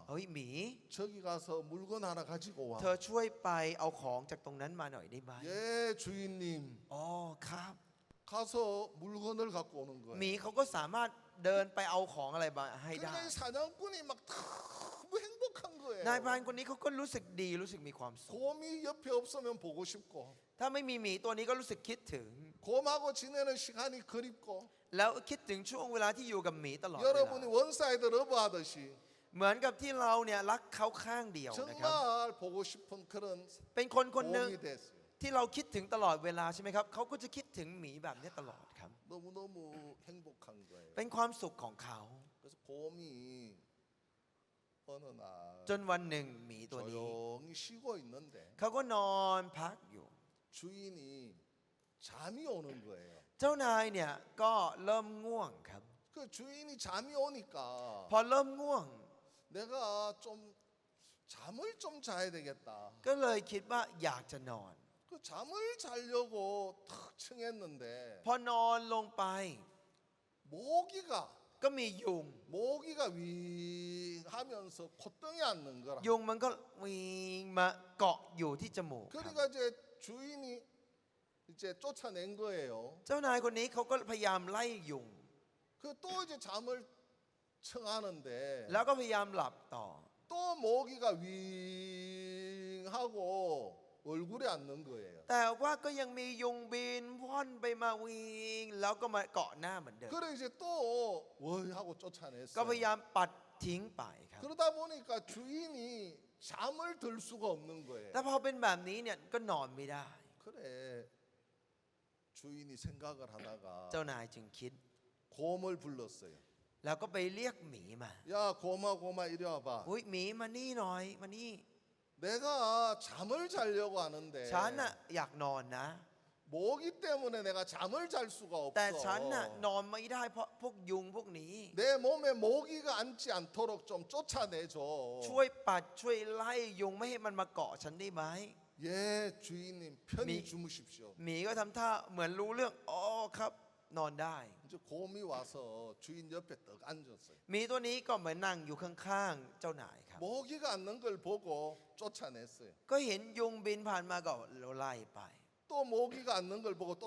เฮ้ยหมี 저기 가서 물건 하나 가지고 와. เธอช่วยไปเอาของจากตรงนั้นมาหน่อยได้ไหม 예, 주인님. อ๋อครับ 가서 물건을 갖고 오는 หมี 거예요. เขาก็สามารถเดินไปเอาของอะไรมาให้ได้ 그러니까 이 사냥꾼이 막 너무 행복한 거예요. นายพรานคนนี้เขาก็รู้สึกดีรู้สึกมีความสุข 곰이 옆에 없으면 보고 싶고 ถ้าไม่มีหมีตัวนี้ก็รู้สึกคิดถึง 곰하고 지내는 시간이 그립고 แล้วคิดถึงช่วงเวลาที่อยู่กับหมีตลอดเวลา 여러분이 원사이드 러브 하듯이 เหมือนกับที่เราเนี่ยรักเขาข้างเดียวนะครับ 정말 보고 싶은 그런 เป็นคนคนหนึ่ง 곰이 됐어요. ที่เราคิดถึงตลอดเวลาใช่ไหมครับเขาก็จะคิดถึงหมีแบบนี้ตลอดครับ 너무너무 행복한 거예요. เป็นความสุขของเขา 그래서 곰이 어느 จนวันหนึ่งหมีตัว 날 นี้ 조용히 쉬고 있는데 เขาก็นอนพักอยู่ 주인이 잠이 오는 거예요. เจ้านายเนี่ยก็เริ่มง่วงครับ 그 주인이 잠이 오니까 พอเริ่มง่วง 내가 좀 잠을 좀 자야 되겠다. ก็เลยคิดว่าอยากจะนอน 그 잠을 자려고 탁 청했는데 พอนอนลงไป 모기가 ก็มียุง 모기가 윙 하면서 콧등에 앉는 거라. ยุงมันก็วิ่งมาเกาะอยู่ที่จมูกครับ 그러니까 이제 주인이 이제 쫓아낸 거예요. เจ้านายคนนี้เขาก็พยายามไล่ยุง 그 또 이제 잠을 청하는데 แล้วก็พยายามหลับต่อ 또 모기가 윙 하고 얼굴에 앉는 거예요. แต่ว่าก็ยังมียุงบินว่อนไปมาวิ่งแล้วก็มาเกาะหน้าเหมือนเดิม 그래 이제 또 월 하고 ก็ 쫓아냈어요. พยายามปัดทิ้งไปครับ 그러다 보니까 주인이 잠을 들 수가 없는 거예요. แต่พอเป็นแบบนี้เนี่ยก็นอนไม่ได้ 그래 주인이 생각을 하다가 เจ้านายจึงคิด 곰을 불렀어요. แล้วก็ไปเรียกหมีมา 야 곰아 이리 와봐. อุ้ยหมีมานี่หน่อยมานี่ 내가 잠을 자려고 하는데 ฉันน่ะอยากนอนนะ 모기 때문에 내가 잠을 잘 수가 แต่ฉันน่ะ 없어. นอนไม่ได้เพราะพวกยุงพวกนี้ 내 몸에 모기가 앉지 않도록 좀 쫓아내줘. ช่วยปัดช่วยไล่ยุงไม่ให้มันมาเกาะฉันได้ไหม 예 주인님 편히 미- 주무십시오. หมีก็ทำท่าเหมือนรู้เรื่องอ๋อครับ นอนได้ 이제 곰이 와서 주인 옆에 떡 앉았어요. หมีตัวนี้ก็เหมือนนั่งอยู่ข้างๆ เจ้านายครับ 모기가 앉는 걸 보고 쫓아냈어요. ก็เห็นยุงบินผ่านมาก็ไล่ไป 또 모기가 앉는 걸 보고 또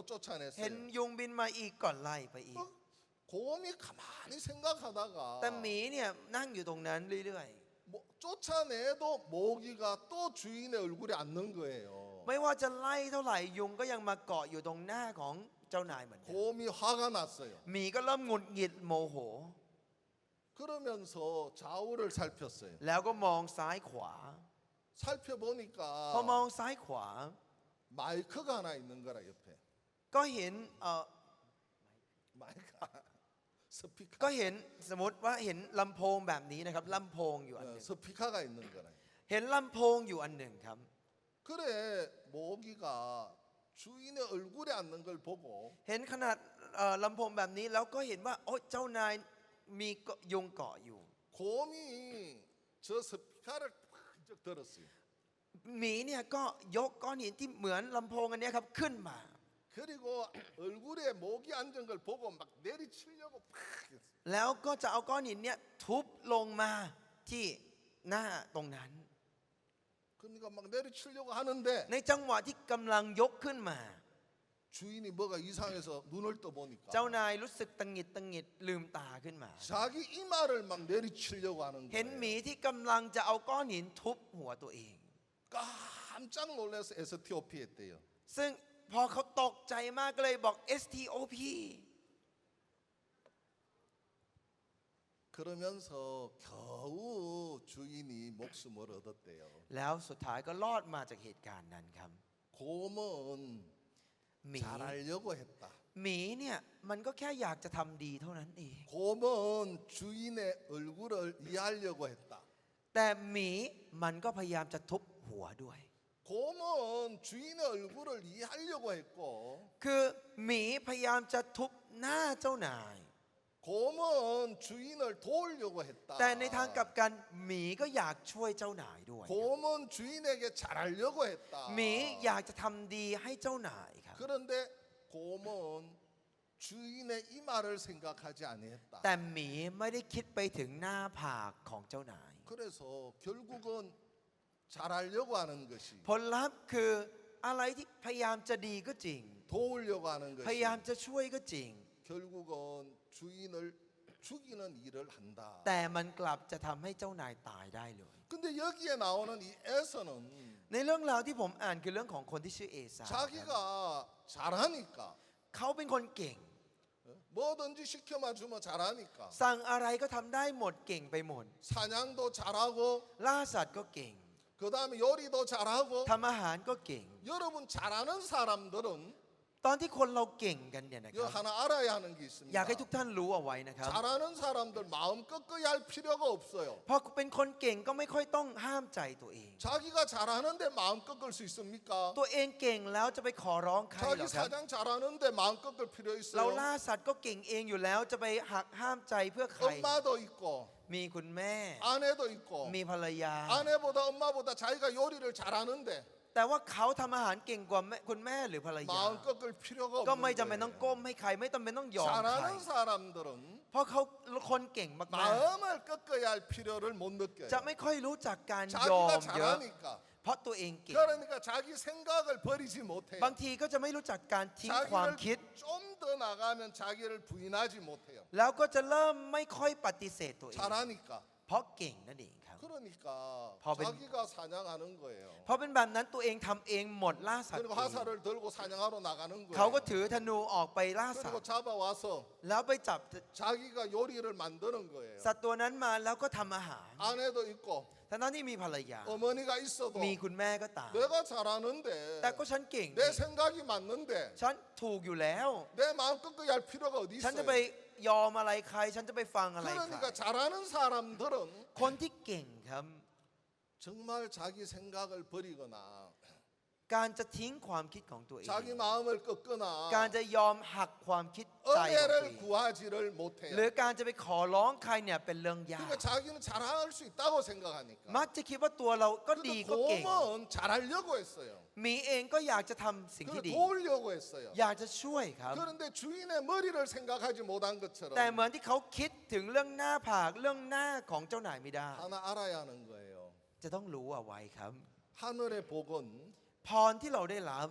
เห็น 쫓아냈어요. ยุงบินมาอีกก่อนไล่ไปอีก 곰이 가만히 생각하다가 แต่หมีเนี่ยนั่งอยู่ตรงนั้นเรื่อย 쫓아내도 모기가 또 주인의 얼굴에 앉는 거예요. ๆ ไม่ว่าจะไล่เท่าไหร่ยุงก็ยังมาเกาะอยู่ตรงหน้าของเจ้านายเหมือนเดิม 곰이 화가 났어요. หมีก็เริ่มหงุดหงิดโมโห 그러면서 좌우를 살폈어요. แล้วก็มองซ้ายขวา พอ 살펴보니까 มองซ้ายขวา 마이크가 하나 있는 거라 옆에. ก็เห็น마이크 스피커. ก็เห็นสมมติว่าเห็นลำโพงแบบนี้นะครับลำโพงอยู่อันหนึ่ง 스피커가 있는 거라. เห็นลำโพงอยู่อันหนึ่งครับ 그래 모기가 주인의 얼굴에 앉는 걸 보고 เห็นขนาดลำโพงแบบนี้แล้วก็เห็นว่าโอ้เจ้านายมียุงเกาะอยู่ 곰이 저 스피커를 prak 들었어요. หมีเนี่ยก็ยกก้อนหินที่เหมือนลำโพงอันเนี้ยครับขึ้นมา 그리고 얼굴에 모기 앉은 걸 보고 막 내리치려고 팍 했어요. แล้วก็จะเอาก้อนหินเนี่ยทุบลงมาที่หน้าตรงนั้น 그러니까 막 내리치려고 하는데 ในจังหวะที่กำลังยกขึ้นมา 주인이 뭐가 이상해서 눈을 떠보니까 เจ้านายรู้สึกตังหงิดลืมตาขึ้นมา 자기 이마를 막 내리치려고 하는 เห็นหมี 거예요. ที่กำลังจะเอาก้อนหินทุบหัวตัวเอง 까만 깜짝 놀라서 STOP 했대요. ซึ่งพอเขาตกใจมากก็เลยบอก STOP 그러면서 겨우 주인이 목숨을 얻었대요. แล้วสุดท้ายก็รอดมาจากเหตุการณ์นั้นครับ 곰은 หมี 잘하려고 했다. หมีเนี่ยมันก็แค่อยากจะทำดีเท่านั้นเอง 곰은 주인의 얼굴을 이해하려고 했다. แต่หมีมันก็พยายามจะทุบหัวด้วย 곰은 주인의 얼굴을 이해하려고 했고 คือหมีพยายามจะทุบหน้าเจ้านาย 곰은 주인을 도우려고 했다. แต่ในทางกลับกันหมีก็อยากช่วยเจ้านายด้วย 곰은 주인에게 잘하려고 했다. หมีอยากจะทำดีให้เจ้านายครับ 그런데 곰은 주인의 이마를 생각하지 아니했다. แต่หมีไม่ได้คิดไปถึงหน้าผากของเจ้านาย 그래서 결국은 잘하려고 하는 것이 ผลลัพธ์คืออะไรที่พยายามจะดีก็จริง 도우려고 하는 พยายาม 것이 จะช่วยก็จริง 결국은 주인을 죽이는 일을 한다. แต่มันกลับจะทำให้เจ้านายตายได้เลย 근데 여기에 나오는 이 에서는 ในเรื่องราวที่ผมอ่านคือเรื่องของคนที่ชื่อเอสาวครับ 자기가 잘하니까 เขาเป็นคนเก่ง 뭐든지 시켜만 주면 잘하니까 สั่งอะไรก็ทำได้หมดเก่งไปหมด 사냥도 잘하고 ล่าสัตว์ก็เก่ง 그 다음에 요리도 잘하고 ทำอาหารก็เก่ง 여러분 잘하는 사람들은 ตอนที่คนเราเก่งกันเนี่ยนะค 이거 รับ 하나 알아야 하는 게 อยาก 있습니다. ให้ทุกท่านรู้เอาไว้นะครับ 잘하는 사람들 마음 꺾어야 할 필요가 없어요. พอเป็นคนเก่งก็ไม่ค่อยต้องห้ามใจตัวเอง 자기가 잘하는데 마음 꺾을 수 있습니까? ตัวเองเก่งแล้วจะไปขอร้องใครเหร 자기 อครับ 사장 잘하는데 마음 꺾을 필요 เรา 있어요? ล่าสัตว์ก็เก่งเองอยู่แล้วจะไปหักห้ามใจเพื่อใคร 엄마도 있고 มีคุณแม่ 아내도 있고 มีภรรยา 아내보다 엄마보다 자기가 요리를 잘하는데 แต่ว่าเขาทำอาหารเก่งกว่าคุณแม่หรือภรรยา 마음 꺾을 필요가 ก็ 없는 ไม่จำเป็นต้อง 거예요. ก้มให้ใครไม่จำเป็นต้องยอมใคร 잘하는 사람들은 เพราะเขาคนเก่งมาก 마음을 꺾어야 할 필요를 못 ๆ 느껴요. จะไม่ค่อยรู้จักการยอ 자기가 มเยอะ 잘하니까 เพราะตัวเองเก่ง 그러니까 자기 생각을 버리지 못해요. บางทีก็จะไม่รู้จักการทิ้งความคิด 자기를 좀 더 나가면 자기를 부인하지 못해요. แล้วก็จะเริ่มไม่ค่อยปฏิเสธตัวเอง 잘하니까. เพราะเก่งนั่นเองครับ 그러니까 법은- 자기가 사냥하는 거예요. เพราะเป็นแบบนั้นตัวเองทำเองหมดล่าสัตว์ 그리고 เอง 화살을 들고 사냥하러 나가는 เขาก็ 거예요. ถือธนูออกไปล่าสัต 그리고 ว์ 잡아와서 แล้วไปจับ 자기가 요리를 만드는 거예요. สัตว์ตัวนั้นมาแล้วก็ทำอาหาร 아내도 있고 ทั้งที่มีภรรยา 어머니가 있어도 มีคุณแม่ก็ตาม 내가 잘하는데 แต่ก็ฉันเก่ง 내 생각이 맞는데 ฉันถูกอยู่แล้ว 내 마음 꺾어야 할 필요가 어디 ฉันจะไป 있어요? ยอมอะไรใคร ฉันจะไปฟังอะไรใคร 그러니까 잘하는 사람들은 คนที่เก่งครับ 정말 자기 생각을 버리거나 การจะทิ้งความคิดของตัวเอง 자기 마음을 꺾거나 การจะยอมหักความคิดใจของตัวเอง 은혜를 구하지를 หรือ 못해요. การจะไปขอร้องใครเนี่ยเป็นเรื่องยาก 그러니까 자기는 잘할 수 있다고 생각하니까. มักจะคิดว่าตัวเราก็ดี 그래도 ก็เก่ง 곰은 잘하려고 했어요. หมีเองก็อยากจะทำสิ่งที่ 그걸 ดี 도우려고 했어요. อยากจะช่วยครับ 그런데 주인의 머리를 생각하지 못한 것처럼 แต่เหมือนที่เขาคิดถึงเรื่องหน้าผากเรื่องหน้าของเจ้านายไม่ได้ 하나 알아야 하는 거예요. จะต้องรู้เอาไว้ครับ 하늘의 복은 พรที่เราได้รับ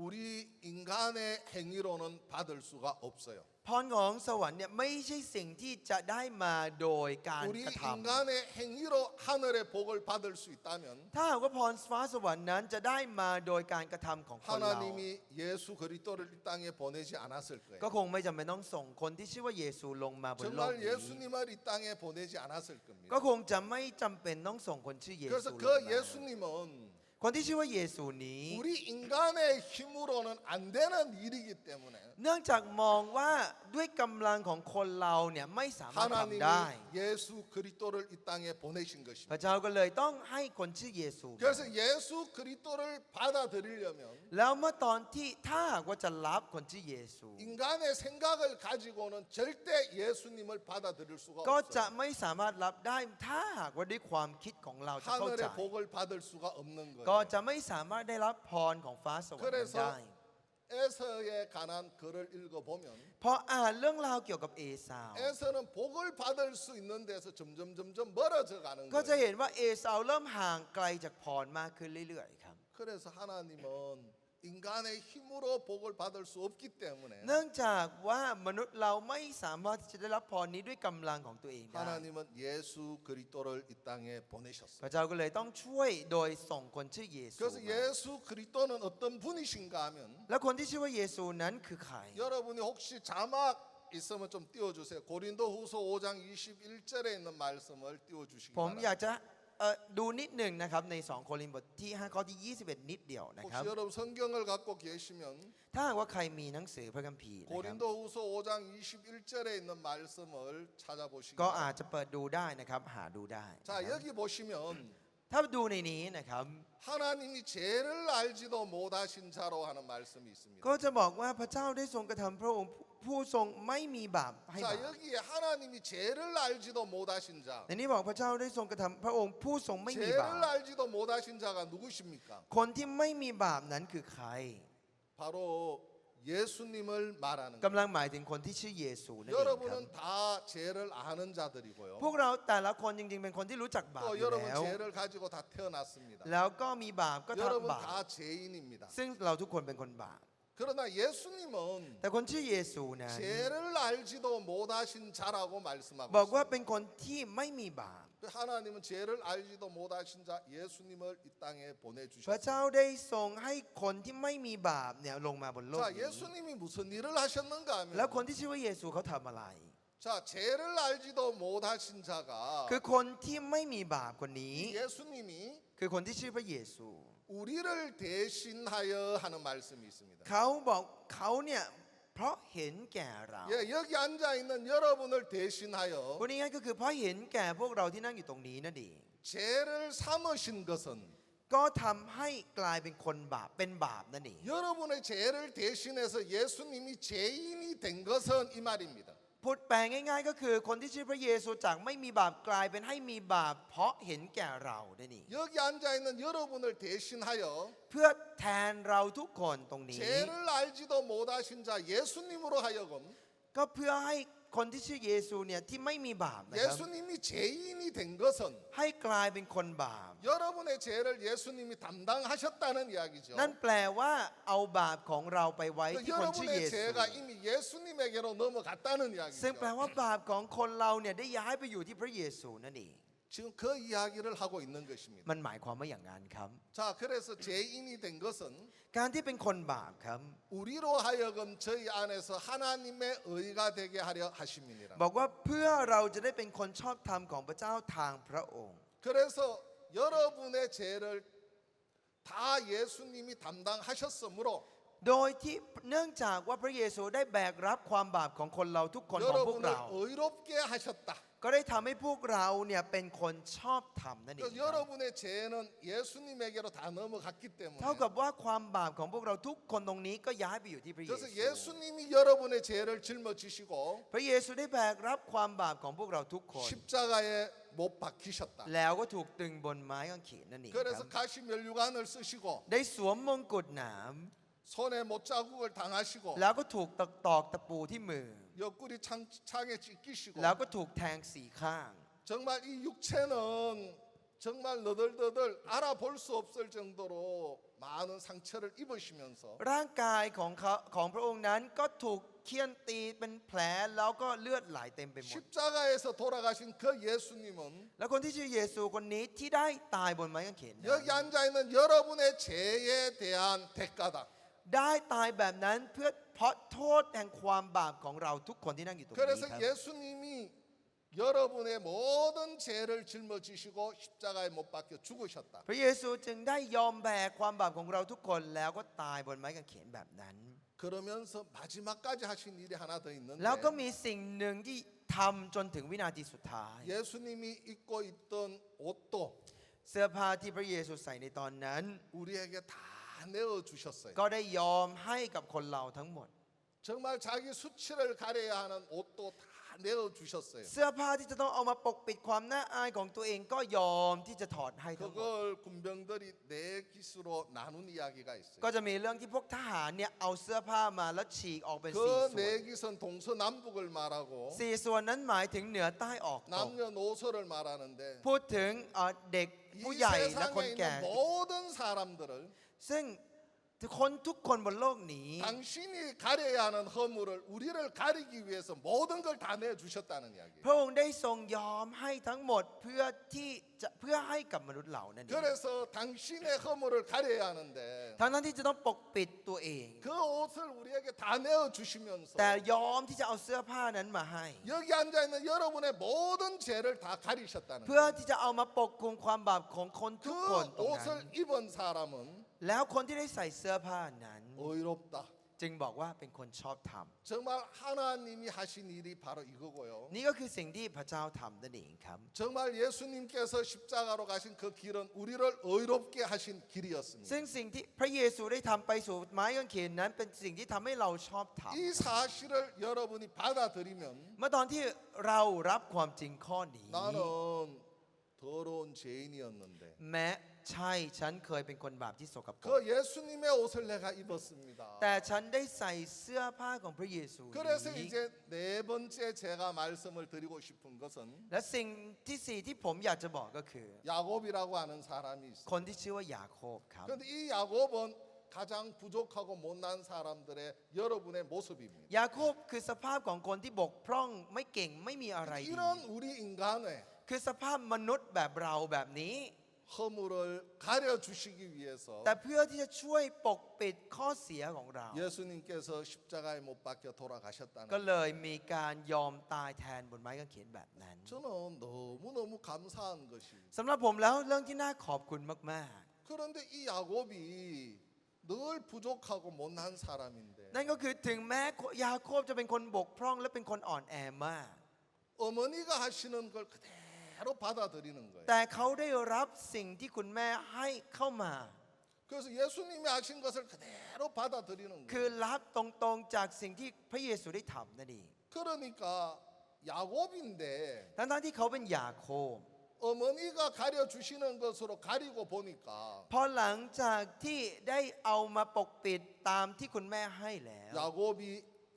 우리 인간의 행위로는 받을 수가 없어요. พรของสวรรค์เนี่ยไม่ใช่สิ่งที่จะได้มาโดยการ 우리 กระท 인간의 행위로 하늘의 복을 받을 수 있다면 ำถ้าหากว่าพรฟ้าสวรรค์นั้นจะได้มาโดยการกระทำของคนเรา 하나님이 예수 그리스도를 이 땅에 보내지 않았을 ก็ 거예요. คงไม่จำเป็นต้องส่งคนที่ชื่อว่าเยซูลงมาบนโลก 정말 นี้ 예수님을 이 땅에 보내지 않았을 ก็ 겁니다. คงจะไม่จำเป็นต้องส่งคนชื่อเยซู 그래서 ลง 그 มา 예수님은 คนที่ชื่อว่าเยซูนี้ 우리 인간의 힘으로는 안 되는 일이기 때문에 เนื่องจากมองว่าด้วยกำลังของคนเราเนี่ยไม่สามารถทำได้ 하나님이 예수 그리스도를 이 땅에 보내신 พระ 것입니다. เจ้าก็เลยต้องให้คนชื่อเยซู 그래서 예수 그리스도를 받아들이려면 แล้วเมื่อตอนที่ถ้าหากว่าจะรับคนชื่อเยซู 인간의 생각을 가지고는 절대 예수님을 받아들일 수가 ก็จะ 없어요. ไม่สามารถรับได้ถ้าหากว่าด้วยความคิดของเราจะเข้าใจ 하늘의 복을 받을 수가 없는 ก็ 거예요. จะไม่สามารถได้รับพรของฟ้าสวรรค์นั้น 그래서 ได้ 에서에 관한 글을 읽어보면 พออ่านเรื่องราวเกี่ยวกับเอสาว 에서는 복을 받을 수 있는 데서 점점 멀어져 가는 ก็จะ 거예요. เห็นว่าเอสาวเริ่มห่างไกลจากพรมากขึ้นเรื่อยๆครับ 그래서 하나님은 인간의 힘으로 복을 받을 수 없기 때문에 เนื่องจากว่ามนุษย์เราไม่สามารถที่จะได้รับพรนี้ด้วยกำลังของตัวเองได้ 하나님은 예수 그리스도를 이 땅에 พ 보내셨어요. ระเจ้าก็เลยต้องช่วยโดยส่งคนชื่อเยซู 그래서 มา 예수 그리스도는 어떤 분이신가 하면 แล้วคนที่ชื่อว่าเยซูนั้นคือใคร 여러분이 혹시 자막 있으면 좀 띄워주세요. 고린도 후서 5장 21절에 있는 말씀을 띄워주시기 ผมอยา 바랍니다. กจะดูนิดหนึ่งนะครับใน2โครินธ์บทที่5ข้อที่21นิดเดียวนะครับ 혹시 여러분 성경을 갖고 계시면 ถ้าหากว่าใครมีหนังสือพระคัมภีร์นะครับ 고린도 후서 5장 21절에 있는 말씀을 찾아보시기 ก็อาจ 바랍니다. จะเปิดดูได้นะครับหาดูได้ 자 นะครับ 여기 보시면 ถ้าดูในนี้นะครับ 하나님이 죄를 알지도 못하신 자로 하는 말씀이 있습니다. ก็จะบอกว่าพระเจ้าได้ทรงกระทำพระองค์ผู้ทรงไม่มีบาปให้บา 자 ป 여기에 하나님이 죄를 알지도 못하신 자 ในนี้บอกพระเจ้าได้ทรงกระทำพระองค์ผู้ทรงไม่มีบาป 죄를 알지도 못하신 자가 누구십니까? คนที่ไม่มีบาปนั้นคือใคร 바로 예수님을 말하는 กำ 거예요. ลังหมายถึงคนที่ชื่อเยซูนั่นเองครับ 여러분은 다 죄를 아는 자들이고요. พวกเราแต่ละคนจริงๆเป็นคนที่รู้จักบาป 또 อยู่ 여러분 แล้ว 죄를 가지고 다 태어났습니다. แล้วก็มีบาปก็ 여러분 ทำบาป 다 죄인입니다. ซึ่งเราทุกคนเป็นคนบาป 그러나 예수님은 แต่คนชื่อเยซูนั้น 죄를 알지도 못하신 자라고 말씀하고 บอกว่า 있습니다. เป็นคนที่ไม่มีบาป 하나님은 죄를 알지도 못하신 자 예수님을 이 땅에 พระ 보내주셨습니다. เจ้าได้ทรงให้คนที่ไม่มีบาปเนี่ยลงมาบนโลก 자 นี้ 예수님이 무슨 일을 하셨는가 แล้ว 하면 คนที่ชื่อว่าเยซูเขาทำอะไร 자 죄를 알지도 못하신 자가 คือคนที่ไม่มีบาปคนนี้ 이 예수님이 คือคนที่ชื่อพระเยซู 우리를 대신하여 하는 말씀이 있습니다. เขาบอกเขาเนี่ยเพราะเห็นแก่เรา 예, 여기 앉아 있는 여러분을 대신하여 พูดง่ายๆก็คือเพราะเห็นแก่พวกเราที่นั่งอยู่ตรงนี้นั่นเอง 죄를 삼으신 것은 ก็ทำให้กลายเป็นคนบาปเป็นบาปนั่นเอง 여러분의 죄를 대신해서 예수님이 죄인이 된 것은 이 말입니다. พูดแปลง่ายๆก็คือคนที่ชื่อพระเยซูจากไม่มีบาปกลายเป็นให้มีบาปเพราะเห็นแก่เรานั่นเอง 여기 앉아 있는 여러분을 대신하여 เพื่อแทนเราทุกคนตรงนี้ 죄를 알지도 못하신 자 예수님으로 하여금 ก็เพื่อให้คนที่ชื่อเยซูเนี่ยที่ไม่มีบาปนะครับ 예수님이 죄인이 된 것은 ให้กลายเป็นคนบาป 여러분의 죄를 예수님이 담당하셨다는 이야기죠. นั่นแปลว่าเอาบาปของเราไปไว้ที่คนชื่อเย 여러분의 ซู 죄가 이미 예수님에게로 넘어갔다는 ซึ่งแปล 이야기죠. ว่าบาปของคนเราเนี่ยได้ย้ายไปอยู่ที่พระเยซูนั่นเอง 지금 그 이야기를 하고 있는 것입니다. มันหมายความว่าอย่างนั้นครับ 자, 그래서 죄인이 된 것은 การที่เป็นคนบาปครับ 우리로 하여금 저희 안에서 하나님의 의가 되게 하려 하심이니라. บอกว่าเพื่อเราจะได้เป็นคนชอบธรรมของพระเจ้าทางพระองค์ 그래서 여러분의 죄를 다 예수님이 담당하셨으므로 โดยที่เนื่องจากว่าพระเยซูได้แบกรับความบาปของคนเราทุกคนของพวก 여러분을 เรา 의롭게 하셨다. ก็ได้ทำให้พวกเราเนี่ยเป็นคนชอบธรรมนั่นเอง 그래서 ครับ 여러분의 죄는 예수님에게로 다 넘어갔기 때문에 เท่ากับว่าความบาปของพวกเราทุกคนตรงนี้ก็ย้ายไปอยู่ที่พระเย 그래서 ซู 예수님이 여러분의 죄를 짊어지시고 พระเยซูได้แบกรับความบาปของพวกเราทุกคน 십자가에 못 박히셨다. แล้วก็ถูกตึงบนไม้กางเขนนั่นเองค 그래서 รับ 가시 면류관을 쓰시고 ได้สวมมงกุฎหนาม 손에 못자국을 당하시고 แล้วก็ถูกตอกตะปูที่มือ 옆구리 창에 찢기시고 แล้วก็ถูกแทงสี่ข้าง 정말 이 육체는 정말 너덜너덜 알아볼 수 없을 정도로 많은 상처를 입으시면서 ร่างกายของเขาของพระองค์นั้นก็ถูกเคี่ยนตีเป็นแผลแล้วก็เลือดไหลเต็มไปหมด 십자가에서 돌아가신 그 예수님은 แล้วคนที่ชื่อเยซูคนนี้ที่ได้ตายบนไม้กางเขนนั้น 여기 앉아 있는 여러분의 죄에 대한 대가다. ได้ตายแบบนั้นเพื่อเพราะโทษแห่งความบาปของเราทุกคนที่นั่งอยู่ตรงนี้ 그래서 ครับ 예수님이 여러분의 모든 죄를 짊어지시고 십자가에 못 박혀 죽으셨다. พระเยซูจึงได้ยอมแบกความบาปของเราทุกคนแล้วก็ตายบนไม้กางเขนแบบนั้น 그러면서 마지막까지 하신 일이 하나 더 있는데 แล้วก็มีสิ่งหนึ่งที่ทำจนถึงวินาทีสุดท้าย 예수님이 입고 있던 옷도 เสื้อผ้าที่พระเยซูใส่ในตอนนั้น 우리에게 다 내어 주셨어요. ก็ได้ยอมให้กับคนเราทั้งหมด 정말 자기 수치를 가려야 하는 옷도 다 내어 주셨어요. เสื้อผ้าที่จะต้องเอามาปกปิดความน่าอายของตัวเองก็ยอมที่จะถอดให้ทั้งหมด 그걸 군병들이 네 기수로 나눈 이야기가 ก็ 있어요. จะมีเรื่องที่พวกทหารเนี่ยเอาเสื้อผ้ามาแล้วฉีกออกเป็นสี่ 그 ส่วน 네 기선 동서남북을 말하고 สี่ส่วนนั้นหมายถึงเหนือใต้ออกตก 남녀노소를 말하는데 พูดถึงเด็ก 이 ผู้ใหญ่และคน 세상에 แก่ 있는 모든 사람들을 ซึ่ง ทุกคนบนโลกนี้ 당신이 가려야 하는 허물을 우리를 가리기 위해서 모든 걸 다 내주셨다는 이야기예요. พระองค์ได้ทรงยอมให้ทั้งหมดเพื่อให้กับมนุษย์เหล่านั้นเอง 그래서 당신의 허물을 가려야 하는데 ทั้งที่จะต้องปกปิดตัวเอง 그 옷을 우리에게 다 내어주시면서 แต่ยอมที่จะเอาเสื้อผ้านั้นมาให้ 여기 앉아있는 여러분의 모든 죄를 다 가리셨다는 เพื่อ 거예요. ที่จะเอามาปกคลุมความบาปของคนทุก 그 คนตรงนั้น 옷을 입은 사람은 แล้วคนที่ได้ใส่เสื้อผ้านั้น 의롭다. จึงบอกว่าเป็นคนชอบธรรม 정말 하나님이 하신 일이 바로 이거고요. นี่ก็คือสิ่งที่พระเจ้าทำนั่นเองครับ 정말 예수님께서 십자가로 가신 그 길은 우리를 의롭게 하신 길이었습니다. ซึ่งสิ่งที่พระเยซูได้ทำไปสู่ไม้กางเขนนั้นเป็นสิ่งที่ทำให้เราชอบธรรม 이 사실을 여러분이 받아들이면 เมื่อตอนที่เรารับความจริงข้อนี้ 나는 더러운 죄인이었는데 แม้ใช่ฉันเคยเป็นคนบาปที่สกปรก 그 예수님의 옷을 내가 입었습니다. แต่ฉันได้ใส่เสื้อผ้าของพระเยซู 그래서 นี้ 이제 네 번째 제가 말씀을 드리고 싶은 것은 และสิ่งที่สี่ที่ผมอยากจะบอกก็คือ 야곱이라고 하는 사람이 คน 있어요. ที่ชื่อว่ายาโคบครับ 그런데 이 야곱은 가장 부족하고 못난 사람들의 여러분의 모습입니다. ยาโคบคือสภาพของคนที่บกพร่องไม่เก่งไม่มีอะไรดี 이런 우리 인간의 คือสภาพมนุษย์แบบเราแบบนี้ 허물을 가려주시기 위해서 แต่เพื่อที่จะช่วยปกปิดข้อเสียของเรา 예수님께서 십자가에 못 박혀 돌아가셨다는 ก็เลยมีการยอมตายแทนบนไม้กางเขนแบบนั้น 저는 너무너무 감사한 것이 สำหรับผมแล้วเรื่องที่น่าขอบคุณมาก 그런데 이 야곱이 늘 부족하고 못난 사람인데 ๆ นั่นก็คือถึงแม้ยาโคบจะเป็นคนบกพร่องและเป็นคนอ่อนแอมาก 어머니가 하시는 걸 그대로 받아들이는 거예요. แต่เขาได้รับสิ่งที่คุณแม่ให้เข้ามา 그래서 예수님이 하신 것을 그대로 받아들이는 คือ 거예요. รับตรงๆจากสิ่งที่พระเยซูได้ทำนั่นเอง 그러니까 야곱인데 ทั้งที่เขาเป็นยาโคบ 어머니가 가려주시는 것으로 가리고 보니까 พอหลังจากที่ได้เอามาปกปิดตามที่คุณแม่ให้แล้ว 야곱이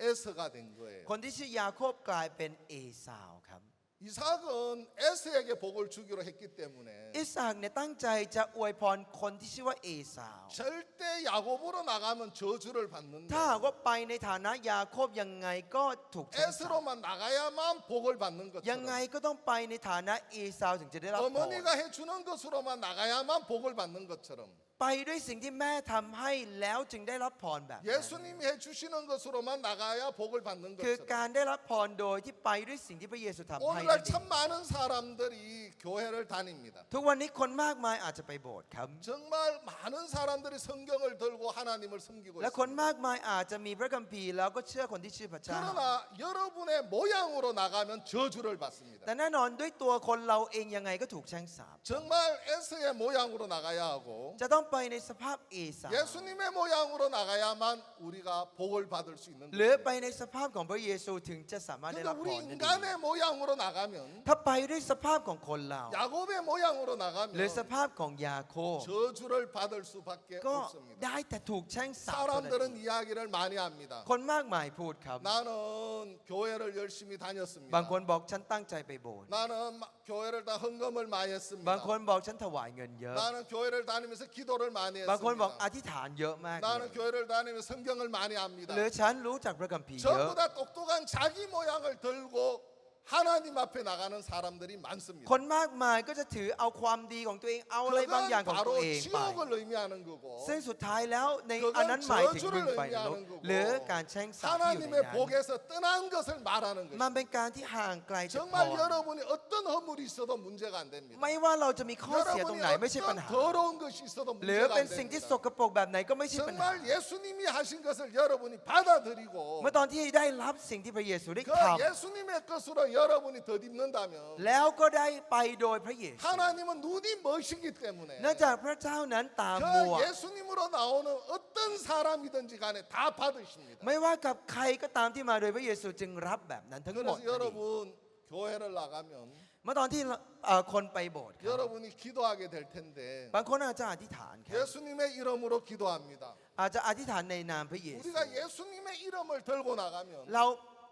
에서가 된 거예요. คนที่ชื่อยาโคบกลายเป็นเอสาวครับ 이삭은 에서에게 복을 주기로 했기 때문에 อิสากเนี่ยตั้งใจจะอวยพรคนที่ชื่อว่าเอสาว 절대 야곱으로 나가면 저주를 받는데 ถ้าหากว่าไปในฐานะยาโคบยังไงก็ถูกชังสาป 에서로만 나가야만 복을 받는 ยังไง 것처럼 ก็ต้องไปในฐานะเอสาวถึงจะได้รับพร 어머니가 해주는 것으로만 나가야만 복을 받는 것처럼 ไปด้วยสิ่งที่แม่ทำให้แล้วจึงได้รับพรแบบนั้น 예수님이 해주시는 것으로만 나가야 복을 받는 คือ 것처럼 การได้รับพรโดยที่ไปด้วยสิ่งที่พระเยซูทำให้นั่น 오늘날 เอง 참 많은 사람들이 교회를 다닙니다. ทุกวันนี้คนมากมายอาจจะไปโบสถ์ครับ 정말 많은 사람들이 성경을 들고 하나님을 섬기고 และคน 있습니다. มากมายอาจจะมีพระคัมภีร์แล้วก็เชื่อคนที่ชื่อพระเจ้า 그러나 여러분의 모양으로 나가면 저주를 받습니다. แต่แน่นอนด้วยตัวคนเราเองยังไงก็ถูกแช่งสาป 정말 에서의 모양으로 나가야 하고 จะต้องไปในสภาพเอสาว 예수님의 모양으로 나가야만 우리가 복을 받을 수 있는 หรือ 거예요. ไปในสภาพของพระเยซูถึงจะสามารถได้ 근데 รับพ 우리 รนั่นเอง 인간의 모양으로 나가면 ถ้าไปด้วยสภาพของคนเรา 야곱의 모양으로 หรือ 나가면 สภาพของยาโคบ 저주를 받을 수밖에 ก็ 없습니다. ได้แต่ถูกแช่งสาปเท่านั้นเอง 사람들은 이야기를 많이 합니다. คนมากมายพูดครับ 나는 교회를 열심히 บาง 다녔습니다. คนบอกฉันตั้งใจไปโบสถ์ 나는 교회를 다 헌금을 많이 บางคน 했습니다. บอกฉันถวายเงินเยอะ 나는 교회를 다니면서 기도를 많이 บางคนบอกอ 했습니다. ธิษฐานเยอะมากเล 나는 ย 교회를 다니면서 성경을 많이 합니다. หรือฉันรู้จักพระคัมภีร์เยอะ 전부 다 똑똑한 자기 모양을 들고 하나님 앞에 나가는 사람들이 많습니다. คนมากมายก็จะถือเอาความดีของตัวเองเอาอะไรบางอย่าง 그건 ของตัว 바로 เองไป 지옥을 의미하는 거고 ซึ่งสุดท้ายแล้วใน 그건 อันนั้นหมายถึง 저주를 บึงไฟนรก 의미하는 거고 หรือการแช่งสาปที่อยู่ใน 하나님의 นั้น 복에서 떠난 것을 말하는 มัน 것입니다. เป็นการที่ห่างไกลจากพ 정말 ร 여러분이 어떤 허물이 있어도 문제가 안 됩니다. ไม่ว่าเราจะมีข้อเสียตรงไหน 여러분이 ไม่ใช่ปัญ 어떤 หา 더러운 것이 있어도 หรือ 문제가 เป็น 안 สิ่งที่ส 됩니다. กปรกแบบไหนก็ไม่ใช่ปัญหา 정말 예수님이 하신 것을 여러분이 받아들이고 เมื่อตอนที่ได้รับสิ่งที่พระเยซูได้ 그 ท 예수님의 것으로 여러분이 덧입는다면 ำแล้วก็ได้ไปโดยพระเยซู 하나님은 눈이 멋이기 때문에 เนื่องจากพระเจ้านั้นตา 그 มัว 예수님으로 나오는 어떤 사람이든지 간에 다 받으십니다. ไม่ว่ากับใครก็ตามที่มาโดยพระเยซูจึงรับแบบนั้นทั้งหมด 그래서 นั่นเอง 여러분 교회를 나가면 เมื่อตอนที่คนไปโบสถ์ครับ 여러분이 기도하게 될 텐데 บางคนอาจจะอธิษฐานครับ 예수님의 이름으로 기도합니다. อาจจะอธิษฐานในนามพระเยซู 우리가 예수님의 이름을 들고 나가면 เรา